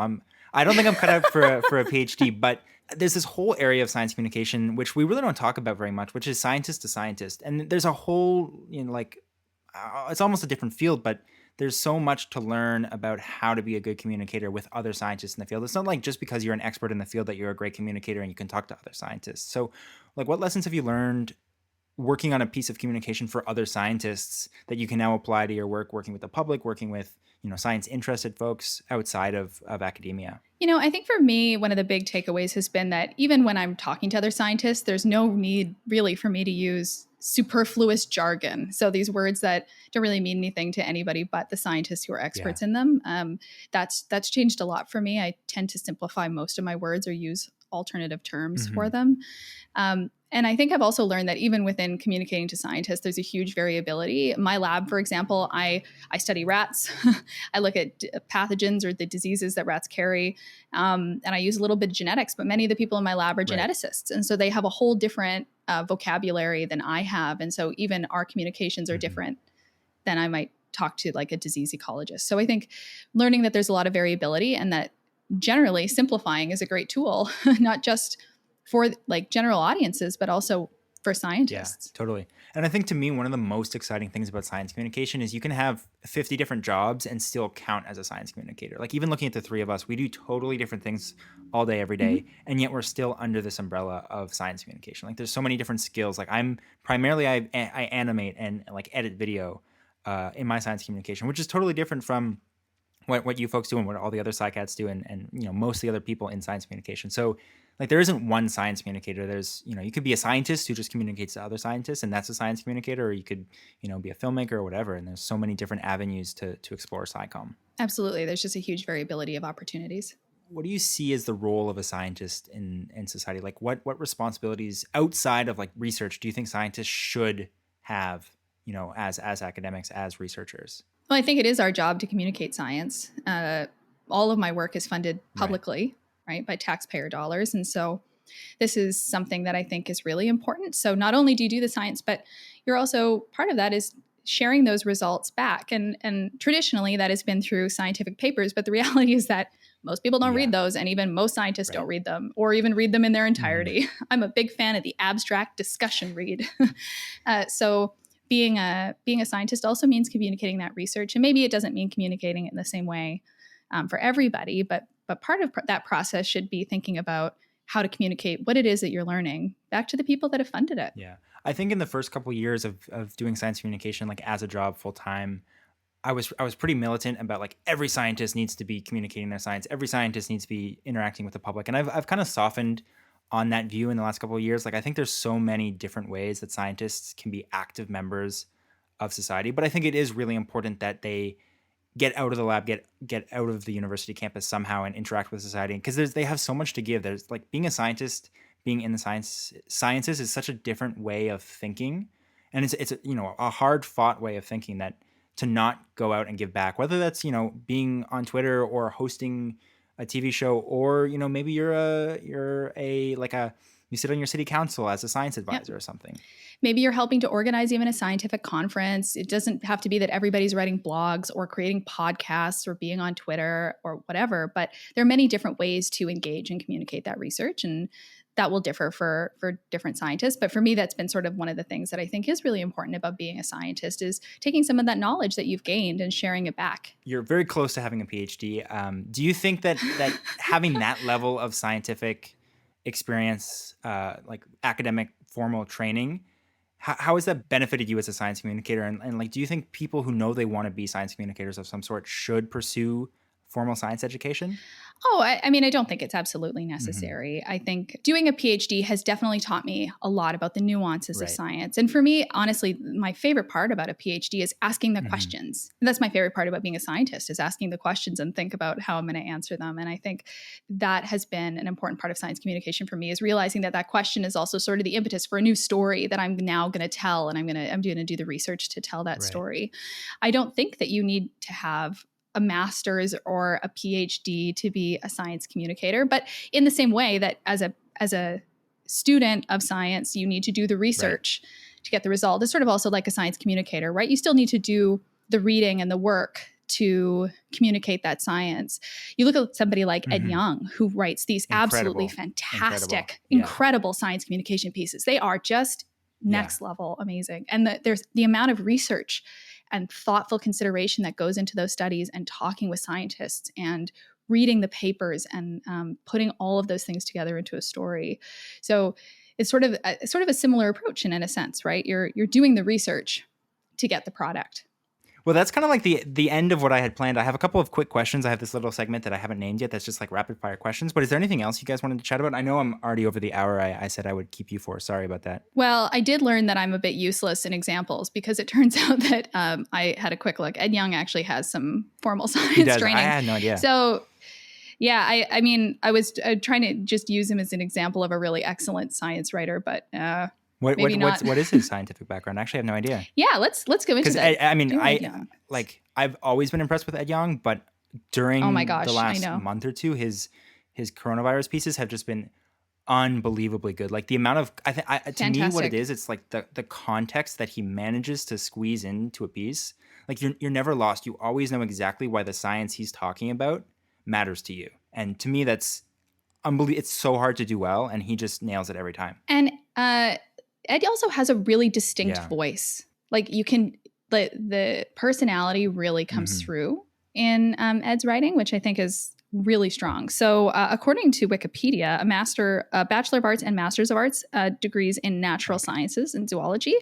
I don't think I'm cut out for a PhD, but there's this whole area of science communication, which we really don't talk about very much, which is scientist to scientist. And there's a whole, it's almost a different field, but there's so much to learn about how to be a good communicator with other scientists in the field. It's not like just because you're an expert in the field that you're a great communicator and you can talk to other scientists. So like, what lessons have you learned working on a piece of communication for other scientists that you can now apply to your work, working with the public, working with, science interested folks outside of academia? I think for me, one of the big takeaways has been that even when I'm talking to other scientists, there's no need really for me to use superfluous jargon. So these words that don't really mean anything to anybody but the scientists who are experts in them. That's changed a lot for me. I tend to simplify most of my words or use alternative terms for them. And I think I've also learned that even within communicating to scientists, there's a huge variability. My lab, for example, I study rats. I look at pathogens or the diseases that rats carry. And I use a little bit of genetics, but many of the people in my lab are geneticists. And so they have a whole different vocabulary than I have. And so even our communications are different than I might talk to like a disease ecologist. So I think learning that there's a lot of variability and that generally simplifying is a great tool, not just for like general audiences, but also for scientists. Yeah, totally. And I think to me, one of the most exciting things about science communication is you can have 50 different jobs and still count as a science communicator. Like even looking at the three of us, we do totally different things all day, every day. And yet we're still under this umbrella of science communication. Like there's so many different skills. Like I animate and like edit video in my science communication, which is totally different from what you folks do and what all the other SciCats do and most of the other people in science communication. So like there isn't one science communicator. There's, you could be a scientist who just communicates to other scientists, and that's a science communicator, or you could, be a filmmaker or whatever. And there's so many different avenues to explore SciComm. Absolutely. There's just a huge variability of opportunities. What do you see as the role of a scientist in society? Like what responsibilities outside of like research do you think scientists should have, as academics, as researchers? Well, I think it is our job to communicate science. All of my work is funded publicly, right, by taxpayer dollars. And so this is something that I think is really important. So not only do you do the science, but you're also, part of that is sharing those results back. And traditionally that has been through scientific papers. But the reality is that most people don't read those. And even most scientists don't read them, or even read them in their entirety. I'm a big fan of the abstract discussion read. So being a scientist also means communicating that research. And maybe it doesn't mean communicating it in the same way for everybody, but part of that process should be thinking about how to communicate what it is that you're learning back to the people that have funded it. Yeah. I think in the first couple of years of doing science communication, like as a job full time, I was pretty militant about like every scientist needs to be communicating their science. Every scientist needs to be interacting with the public. And I've kind of softened on that view in the last couple of years. Like I think there's so many different ways that scientists can be active members of society, but I think it is really important that they get out of the lab, get out of the university campus somehow and interact with society, because they have so much to give. There's like being a scientist, being in the sciences is such a different way of thinking, and it's a hard fought way of thinking, that to not go out and give back, whether that's being on Twitter or hosting a TV show, or maybe you sit on your city council as a science advisor or something. Maybe you're helping to organize even a scientific conference. It doesn't have to be that everybody's writing blogs or creating podcasts or being on Twitter or whatever, but there are many different ways to engage and communicate that research, and that will differ for different scientists. But for me, that's been sort of one of the things that I think is really important about being a scientist, is taking some of that knowledge that you've gained and sharing it back. You're very close to having a PhD. Do you think that having that level of scientific experience, like academic formal training, how has that benefited you as a science communicator? And like, do you think people who know they want to be science communicators of some sort should pursue formal science education? Oh, I mean, I don't think it's absolutely necessary. I think doing a PhD has definitely taught me a lot about the nuances of science. And for me, honestly, my favorite part about a PhD is asking the questions. And that's my favorite part about being a scientist, is asking the questions and think about how I'm going to answer them. And I think that has been an important part of science communication for me, is realizing that that question is also sort of the impetus for a new story that I'm now going to tell, and I'm going to do the research to tell that story. I don't think that you need to have a master's or a PhD to be a science communicator, but in the same way that as a student of science, you need to do the research to get the result. It's sort of also like a science communicator, right? You still need to do the reading and the work to communicate that science. You look at somebody like Ed Young, who writes these absolutely fantastic, incredible science communication pieces. They are just next level amazing. And there's the amount of research and thoughtful consideration that goes into those studies, and talking with scientists and reading the papers and putting all of those things together into a story. So it's sort of a similar approach in a sense, right? You're doing the research to get the product. Well, that's kind of like the end of what I had planned. I have a couple of quick questions. I have this little segment that I haven't named yet that's just like rapid fire questions. But is there anything else you guys wanted to chat about? I know I'm already over the hour I said I would keep you for. Sorry about that. Well, I did learn that I'm a bit useless in examples, because it turns out that I had a quick look. Ed Young actually has some formal science training. I had no idea. So yeah, I mean, I was trying to just use him as an example of a really excellent science writer, but what is his scientific background? I actually have no idea. Yeah, let's go into that. I mean, I've always been impressed with Ed Young, but during the last month or two, his coronavirus pieces have just been unbelievably good. Like the amount of to me, what it is, it's like the context that he manages to squeeze into a piece. Like you're never lost. You always know exactly why the science he's talking about matters to you. And to me, that's unbelievable. It's so hard to do well, and he just nails it every time. And Ed also has a really distinct voice. Like you can, the personality really comes through in Ed's writing, which I think is really strong. So according to Wikipedia, a Bachelor of Arts and Masters of Arts degrees in natural sciences and zoology,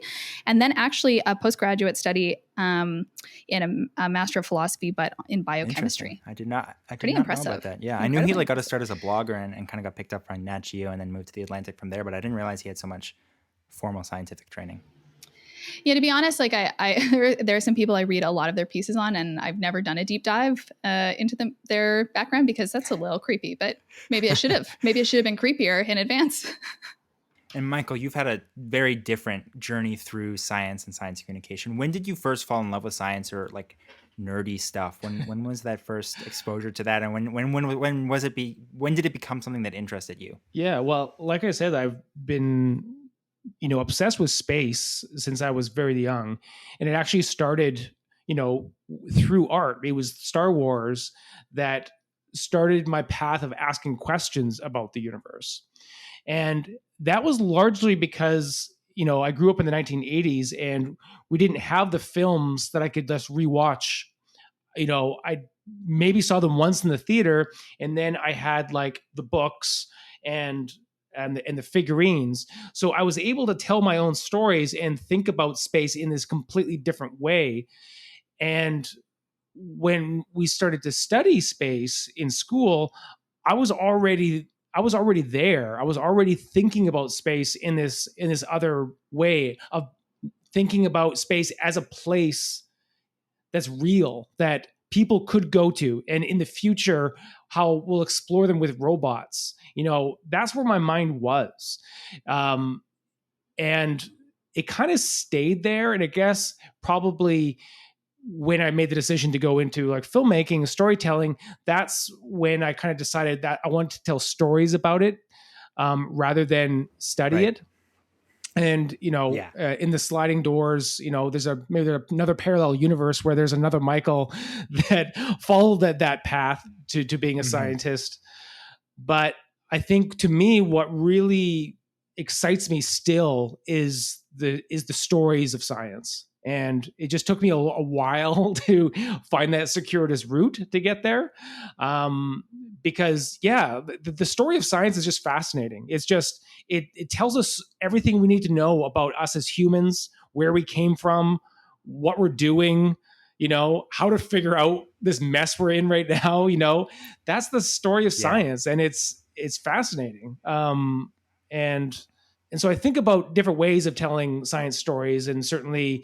and then actually a postgraduate study in a Master of Philosophy, but in biochemistry. I did not Pretty know impressive. about that. Yeah, I knew he like got to start as a blogger and kind of got picked up on Nat Geo and then moved to the Atlantic from there, but I didn't realize he had so much formal scientific training. Yeah, to be honest, like there are some people I read a lot of their pieces on, and I've never done a deep dive into their background because that's a little creepy. But maybe I should have. Maybe it should have been creepier in advance. And Michael, you've had a very different journey through science and science communication. When did you first fall in love with science or like nerdy stuff? When was that first exposure to that, and when did it become something that interested you? Yeah, well, like I said, I've been obsessed with space since I was very young. And it actually started, through art. It was Star Wars that started my path of asking questions about the universe. And that was largely because, I grew up in the 1980s and we didn't have the films that I could just rewatch. I maybe saw them once in the theater, and then I had like the books and the figurines. So I was able to tell my own stories and think about space in this completely different way. And when we started to study space in school, I was already there. I was already thinking about space in this other way of thinking about space as a place that's real, that people could go to, and in the future how we'll explore them with robots. That's where my mind was, and it kind of stayed there. And I guess probably when I made the decision to go into like filmmaking and storytelling, that's when I kind of decided that I wanted to tell stories about it, rather than study it. And in the sliding doors, there's another parallel universe where there's another Michael that followed that path to being a scientist. But I think to me, what really excites me still is the stories of science. And it just took me a while to find that circuitous route to get there. Because the story of science is just fascinating. It's just, it tells us everything we need to know about us as humans, where we came from, what we're doing, how to figure out this mess we're in right now. That's the story of science, and it's fascinating. And so I think about different ways of telling science stories, and certainly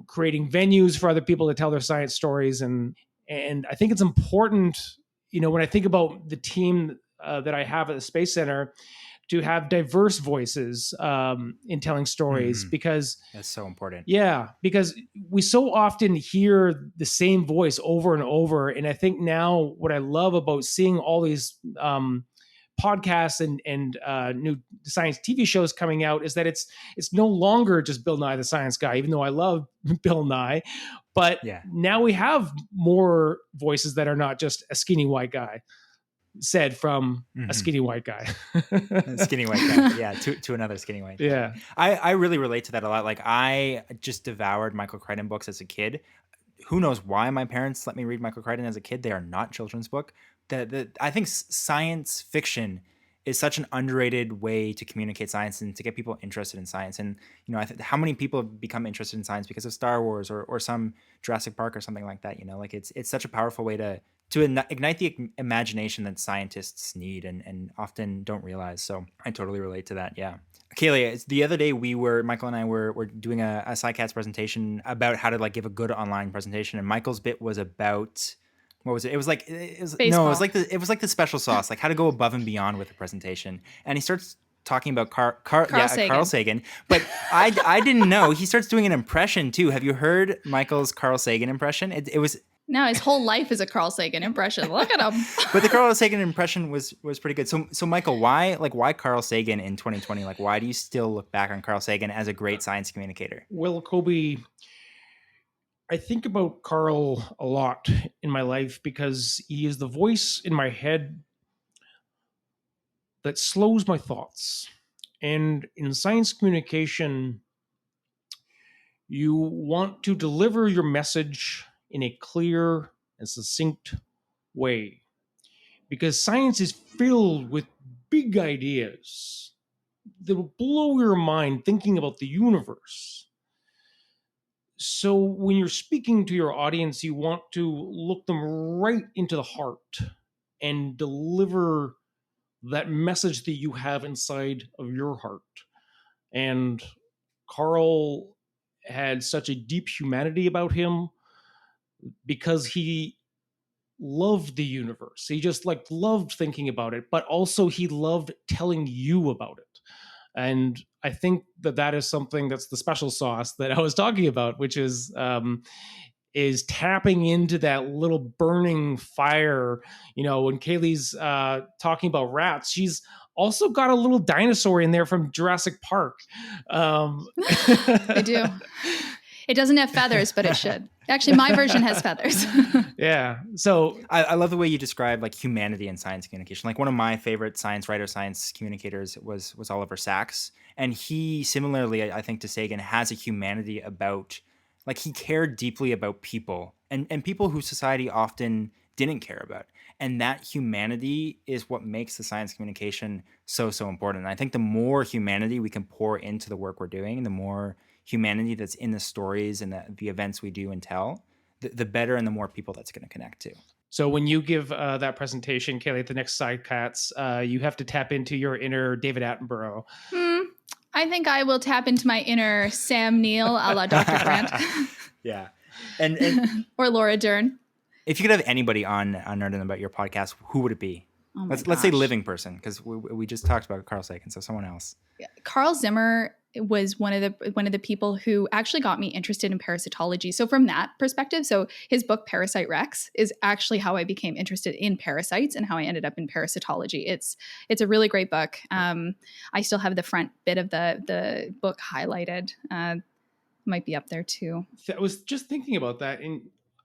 creating venues for other people to tell their science stories. And I think it's important, when I think about the team that I have at the Space Center, to have diverse voices in telling stories, because that's so important. Yeah, because we so often hear the same voice over and over. And I think now what I love about seeing all these podcasts and new science TV shows coming out is that it's no longer just Bill Nye the Science Guy, even though I love Bill Nye. But now we have more voices that are not just a skinny white guy, said from a skinny white guy. Skinny white guy. Yeah, to another skinny white guy. Yeah. I really relate to that a lot. Like, I just devoured Michael Crichton books as a kid. Who knows why my parents let me read Michael Crichton as a kid? They are not children's book. I think science fiction is such an underrated way to communicate science and to get people interested in science. And, how many people have become interested in science because of Star Wars or some Jurassic Park or something like that? Like it's such a powerful way to ignite the imagination that scientists need and often don't realize. So I totally relate to that. Yeah. Kaylee, the other day Michael and I were doing a SciCats presentation about how to like give a good online presentation. And Michael's bit was about, what was it? It was like the special sauce, like how to go above and beyond with a presentation. And he starts talking about Carl Sagan. But I didn't know. He starts doing an impression too. Have you heard Michael's Carl Sagan impression? It was... No, his whole life is a Carl Sagan impression. Look at him. But the Carl Sagan impression was pretty good. So Michael, why Carl Sagan in 2020? Like, why do you still look back on Carl Sagan as a great science communicator? Well, Koby, I think about Carl a lot in my life because he is the voice in my head that slows my thoughts. And in science communication, you want to deliver your message in a clear and succinct way. because science is filled with big ideas that will blow your mind thinking about the universe. So when you're speaking to your audience, you want to look them right into the heart and deliver that message that you have inside of your heart. And Carl had such a deep humanity about him because he loved the universe. He just like loved thinking about it, but also he loved telling you about it. And I think that that is something that's the special sauce that I was talking about, which is tapping into that little burning fire. You know, when Kaylee's talking about rats, she's also got a little dinosaur in there from Jurassic Park. I do. It doesn't have feathers, but it should. Actually, my version has feathers. Yeah. So I love the way you describe like humanity in science communication. Like one of my favorite science writer, science communicators was Oliver Sacks. And he similarly, I think to Sagan, has a humanity about, like he cared deeply about people and people who society often didn't care about. And that humanity is what makes the science communication so important. And I think the more humanity we can pour into the work we're doing, the more humanity that's in the stories and the events we do and tell, the better and the more people that's going to connect to. So when you give that presentation, Kaylee, at the next Sidecats, you have to tap into your inner David Attenborough. I think I will tap into my inner Sam Neill a la Dr. Grant. Yeah. And or Laura Dern. If you could have anybody on Nerdin About your podcast, who would it be? Oh let's say living person, because we just talked about Carl Sagan, so someone else. Yeah. Carl Zimmer was one of the people who actually got me interested in parasitology. So from that perspective, so his book Parasite Rex is actually how I became interested in parasites and how I ended up in parasitology. It's a really great book. I still have the front bit of the book highlighted. Might be up there too. I was just thinking about that.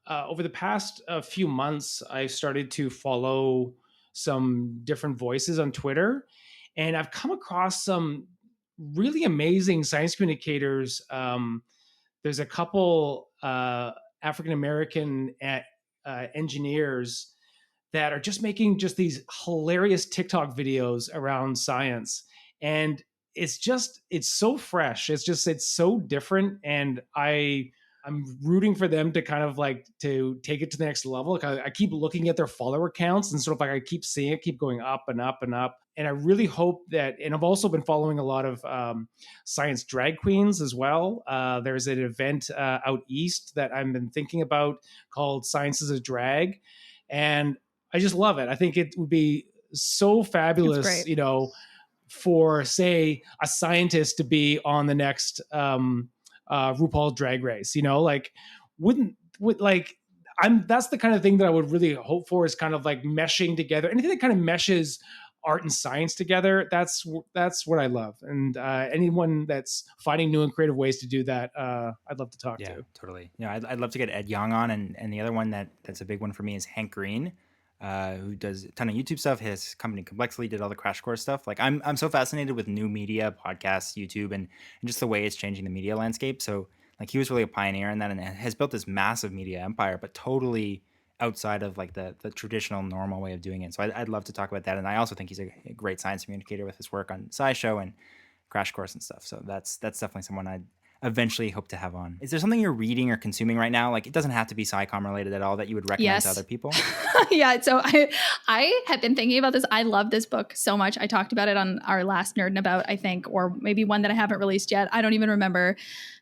Over the past few months, I started to follow some different voices on Twitter, and I've come across some really amazing science communicators. There's a couple African American engineers that are just making just these hilarious TikTok videos around science, and it's so fresh. It's so different, and I'm rooting for them to kind of like to take it to the next level. Like I keep looking at their follower counts and sort of like I keep seeing it keep going up and up and up. And I really hope that, and I've also been following a lot of science drag queens as well. There's an event out east that I've been thinking about called Science is a Drag. And I just love it. I think it would be so fabulous, you know, for say a scientist to be on the next RuPaul Drag Race, you know, like that's the kind of thing that I would really hope for, is kind of like meshing together anything that kind of meshes art and science together. That's what I love. And anyone that's finding new and creative ways to do that, I'd love to talk to. Yeah, totally. Yeah, I'd love to get Ed Young on, and the other one that's a big one for me is Hank Green, who does a ton of YouTube stuff. His company Complexly did all the Crash Course stuff. Like I'm so fascinated with new media, podcasts, YouTube, and just the way it's changing the media landscape. So like he was really a pioneer in that, and has built this massive media empire, but totally outside of like the traditional normal way of doing it. So I'd love to talk about that. And I also think he's a great science communicator with his work on SciShow and Crash Course and stuff. So that's definitely someone I'd eventually hope to have on. Is there something you're reading or consuming right now? Like it doesn't have to be SciComm related at all, that you would recommend to other people? Yeah. So I have been thinking about this. I love this book so much. I talked about it on our last Nerdin About, I think, or maybe one that I haven't released yet. I don't even remember.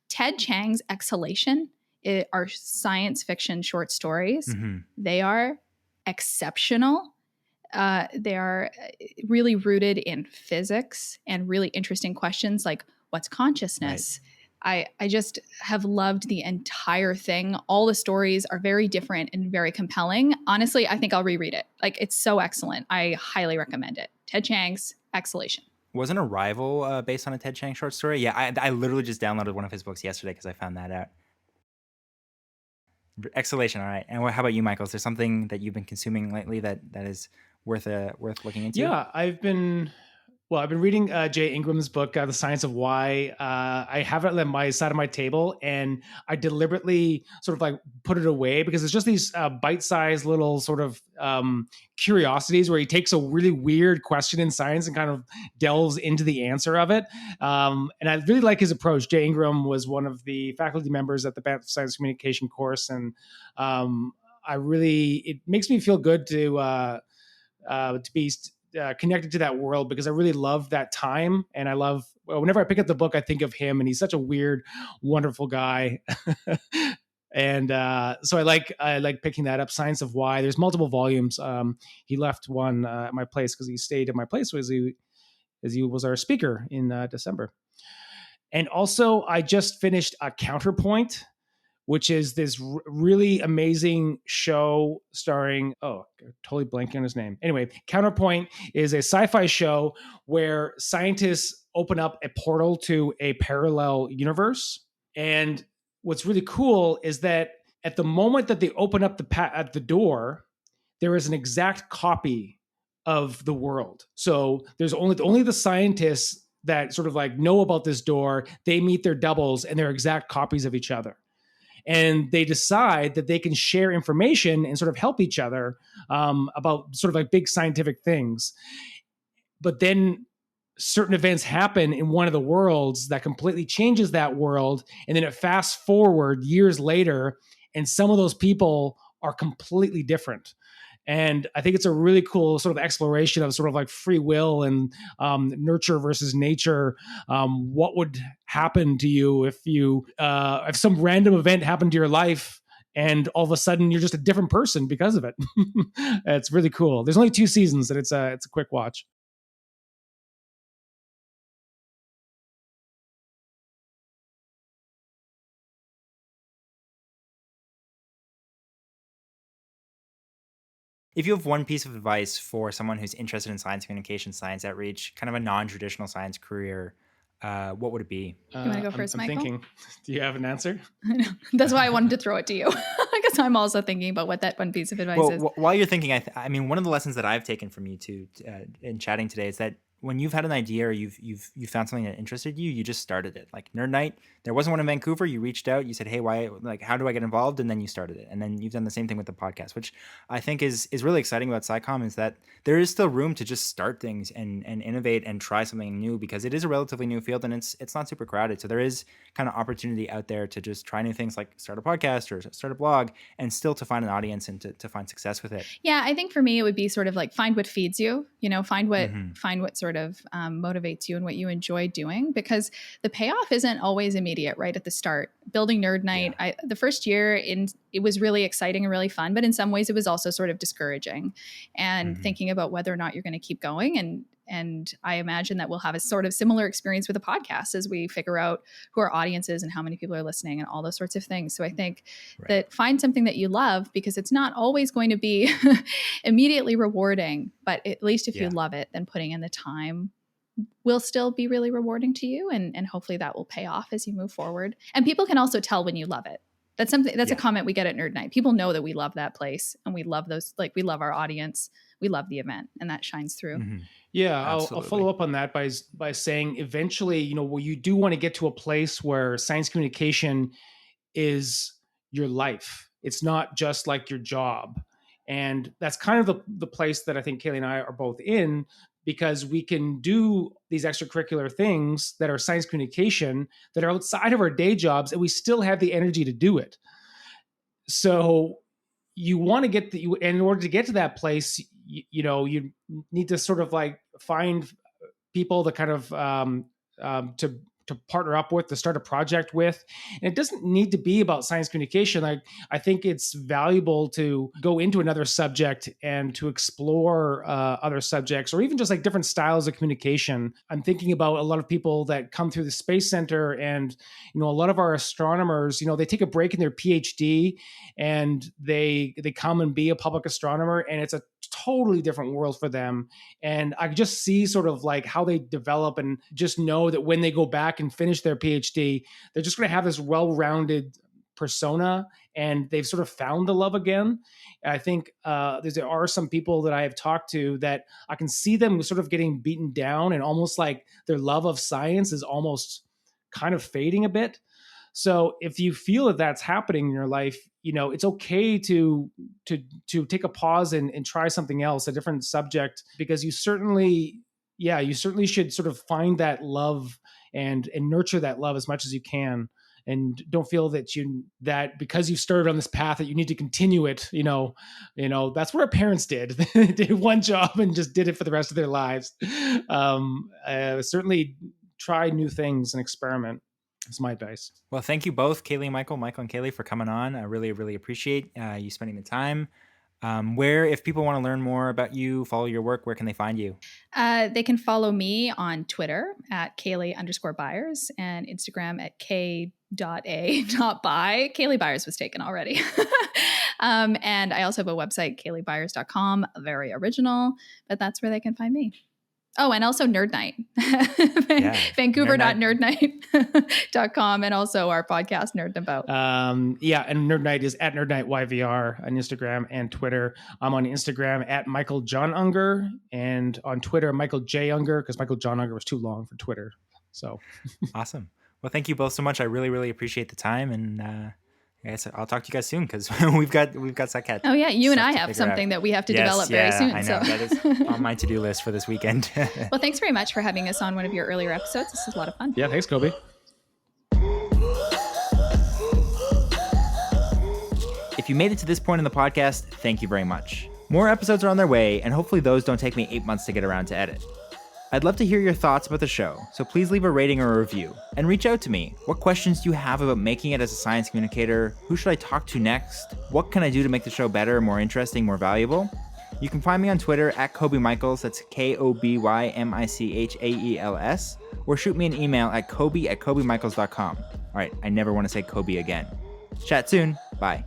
Ted Chiang's Exhalation are science fiction short stories. Mm-hmm. They are exceptional. They are really rooted in physics and really interesting questions like what's consciousness? Right. I just have loved the entire thing. All the stories are very different and very compelling. Honestly, I think I'll reread it. Like it's so excellent. I highly recommend it. Ted Chiang's Exhalation. Wasn't Arrival based on a Ted Chiang short story? Yeah, I literally just downloaded one of his books yesterday because I found that out. Exhalation, all right. And how about you, Michael? Is there something that you've been consuming lately that is worth looking into? Yeah, I've been Well, I've been reading Jay Ingram's book, The Science of Why. I have it on my side of my table, and I deliberately sort of like put it away because it's just these bite-sized little sort of curiosities where he takes a really weird question in science and kind of delves into the answer of it. And I really like his approach. Jay Ingram was one of the faculty members at the Banff Science Communication course, and it makes me feel good to be connected to that world because I really love that time. And whenever I pick up the book, I think of him, and he's such a weird, wonderful guy. And so I like picking that up. Science of Why. There's multiple volumes. He left one at my place because he stayed at my place as he was our speaker in December. And also, I just finished a Counterpoint, which is this really amazing show starring, totally blanking on his name. Anyway, Counterpoint is a sci-fi show where scientists open up a portal to a parallel universe. And what's really cool is that at the moment that they open up at the door, there is an exact copy of the world. So there's only the scientists that sort of like know about this door. They meet their doubles and they're exact copies of each other. And they decide that they can share information and sort of help each other about sort of like big scientific things. But then certain events happen in one of the worlds that completely changes that world. And then it fast forward years later, and some of those people are completely different. And I think it's a really cool sort of exploration of sort of like free will and nurture versus nature. What would happen to you if some random event happened to your life and all of a sudden you're just a different person because of it? It's really cool. There's only 2 seasons, and it's a quick watch. If you have one piece of advice for someone who's interested in science communication, science outreach, kind of a non-traditional science career, what would it be? You want to go first, I'm Michael? thinking. Do you have an answer? I know. That's why I wanted to throw it to you. I guess I'm also thinking about what that one piece of advice is. While you're thinking, I mean, one of the lessons that I've taken from you in chatting today is that when you've had an idea or you've found something that interested you, you just started it. Like Nerd Nite, there wasn't one in Vancouver. You reached out, you said, "Hey, how do I get involved?" And then you started it. And then you've done the same thing with the podcast, which I think is really exciting about SciComm, is that there is still room to just start things and innovate and try something new, because it is a relatively new field and it's not super crowded. So there is kind of opportunity out there to just try new things, like start a podcast or start a blog, and still to find an audience and to find success with it. Yeah, I think for me, it would be sort of like find what feeds you, find what sort of motivates you and what you enjoy doing, because the payoff isn't always immediate right at the start. Building Nerd Nite, the first year it was really exciting and really fun, but in some ways it was also sort of discouraging, and thinking about whether or not you're going to keep going. And I imagine that we'll have a sort of similar experience with a podcast as we figure out who our audience is and how many people are listening and all those sorts of things. So I think that find something that you love, because it's not always going to be immediately rewarding, but at least if you love it, then putting in the time will still be really rewarding to you. And hopefully that will pay off as you move forward. And people can also tell when you love it. That's a comment we get at Nerd Nite. People know that we love that place and we love we love our audience. We love the event, and that shines through. Mm-hmm. Yeah, I'll follow up on that by saying eventually, you do want to get to a place where science communication is your life. It's not just like your job. And that's kind of the place that I think Kaylee and I are both in, because we can do these extracurricular things that are science communication that are outside of our day jobs, and we still have the energy to do it. So you want to get in order to get to that place, you need to sort of like find people that kind of to partner up with, to start a project with. And it doesn't need to be about science communication. I think it's valuable to go into another subject and to explore other subjects, or even just like different styles of communication. I'm thinking about a lot of people that come through the Space Center, and a lot of our astronomers, they take a break in their PhD and they come and be a public astronomer, and it's a totally different world for them. And I just see sort of like how they develop, and just know that when they go back and finish their PhD, they're just going to have this well-rounded persona, and they've sort of found the love again. And I think there are some people that I have talked to that I can see them sort of getting beaten down, and almost like their love of science is almost kind of fading a bit. So if you feel that that's happening in your life, it's okay to take a pause and try something else, a different subject, because you certainly should sort of find that love and nurture that love as much as you can. And don't feel that because you started on this path that you need to continue it. That's what our parents did. They did one job and just did it for the rest of their lives. Certainly try new things and experiment. That's my advice. Well, thank you both, Kaylee and Michael and Kaylee, for coming on. I really, really appreciate you spending the time. If people want to learn more about you, follow your work, where can they find you? They can follow me on Twitter at Kaylee_Byers and Instagram at K.A.by. Kaylee Byers was taken already. And I also have a website, KayleeByers.com, very original, but that's where they can find me. Oh, and also Nerd Nite, Vancouver.nerdnite.com, and also our podcast, Nerdin About. And Nerd Nite is at Nerd Nite YVR on Instagram and Twitter. I'm on Instagram at Michael John Unger, and on Twitter, Michael J. Unger, because Michael John Unger was too long for Twitter. So awesome. Well, thank you both so much. I really, really appreciate the time, and I guess I'll talk to you guys soon, because we've got Psych. Oh yeah, you and I have something that we have to develop very soon. I know. That is on my to-do list for this weekend. Well, thanks very much for having us on one of your earlier episodes. This is a lot of fun. Yeah, thanks, Koby. If you made it to this point in the podcast, thank you very much. More episodes are on their way, and hopefully those don't take me 8 months to get around to edit. I'd love to hear your thoughts about the show, so please leave a rating or a review, and reach out to me. What questions do you have about making it as a science communicator? Who should I talk to next? What can I do to make the show better, more interesting, more valuable? You can find me on Twitter at Koby Michaels, that's KOBYMICHAELS, or shoot me an email at koby@kobymichaels.com. All right, I never want to say Kobe again. Chat soon. Bye.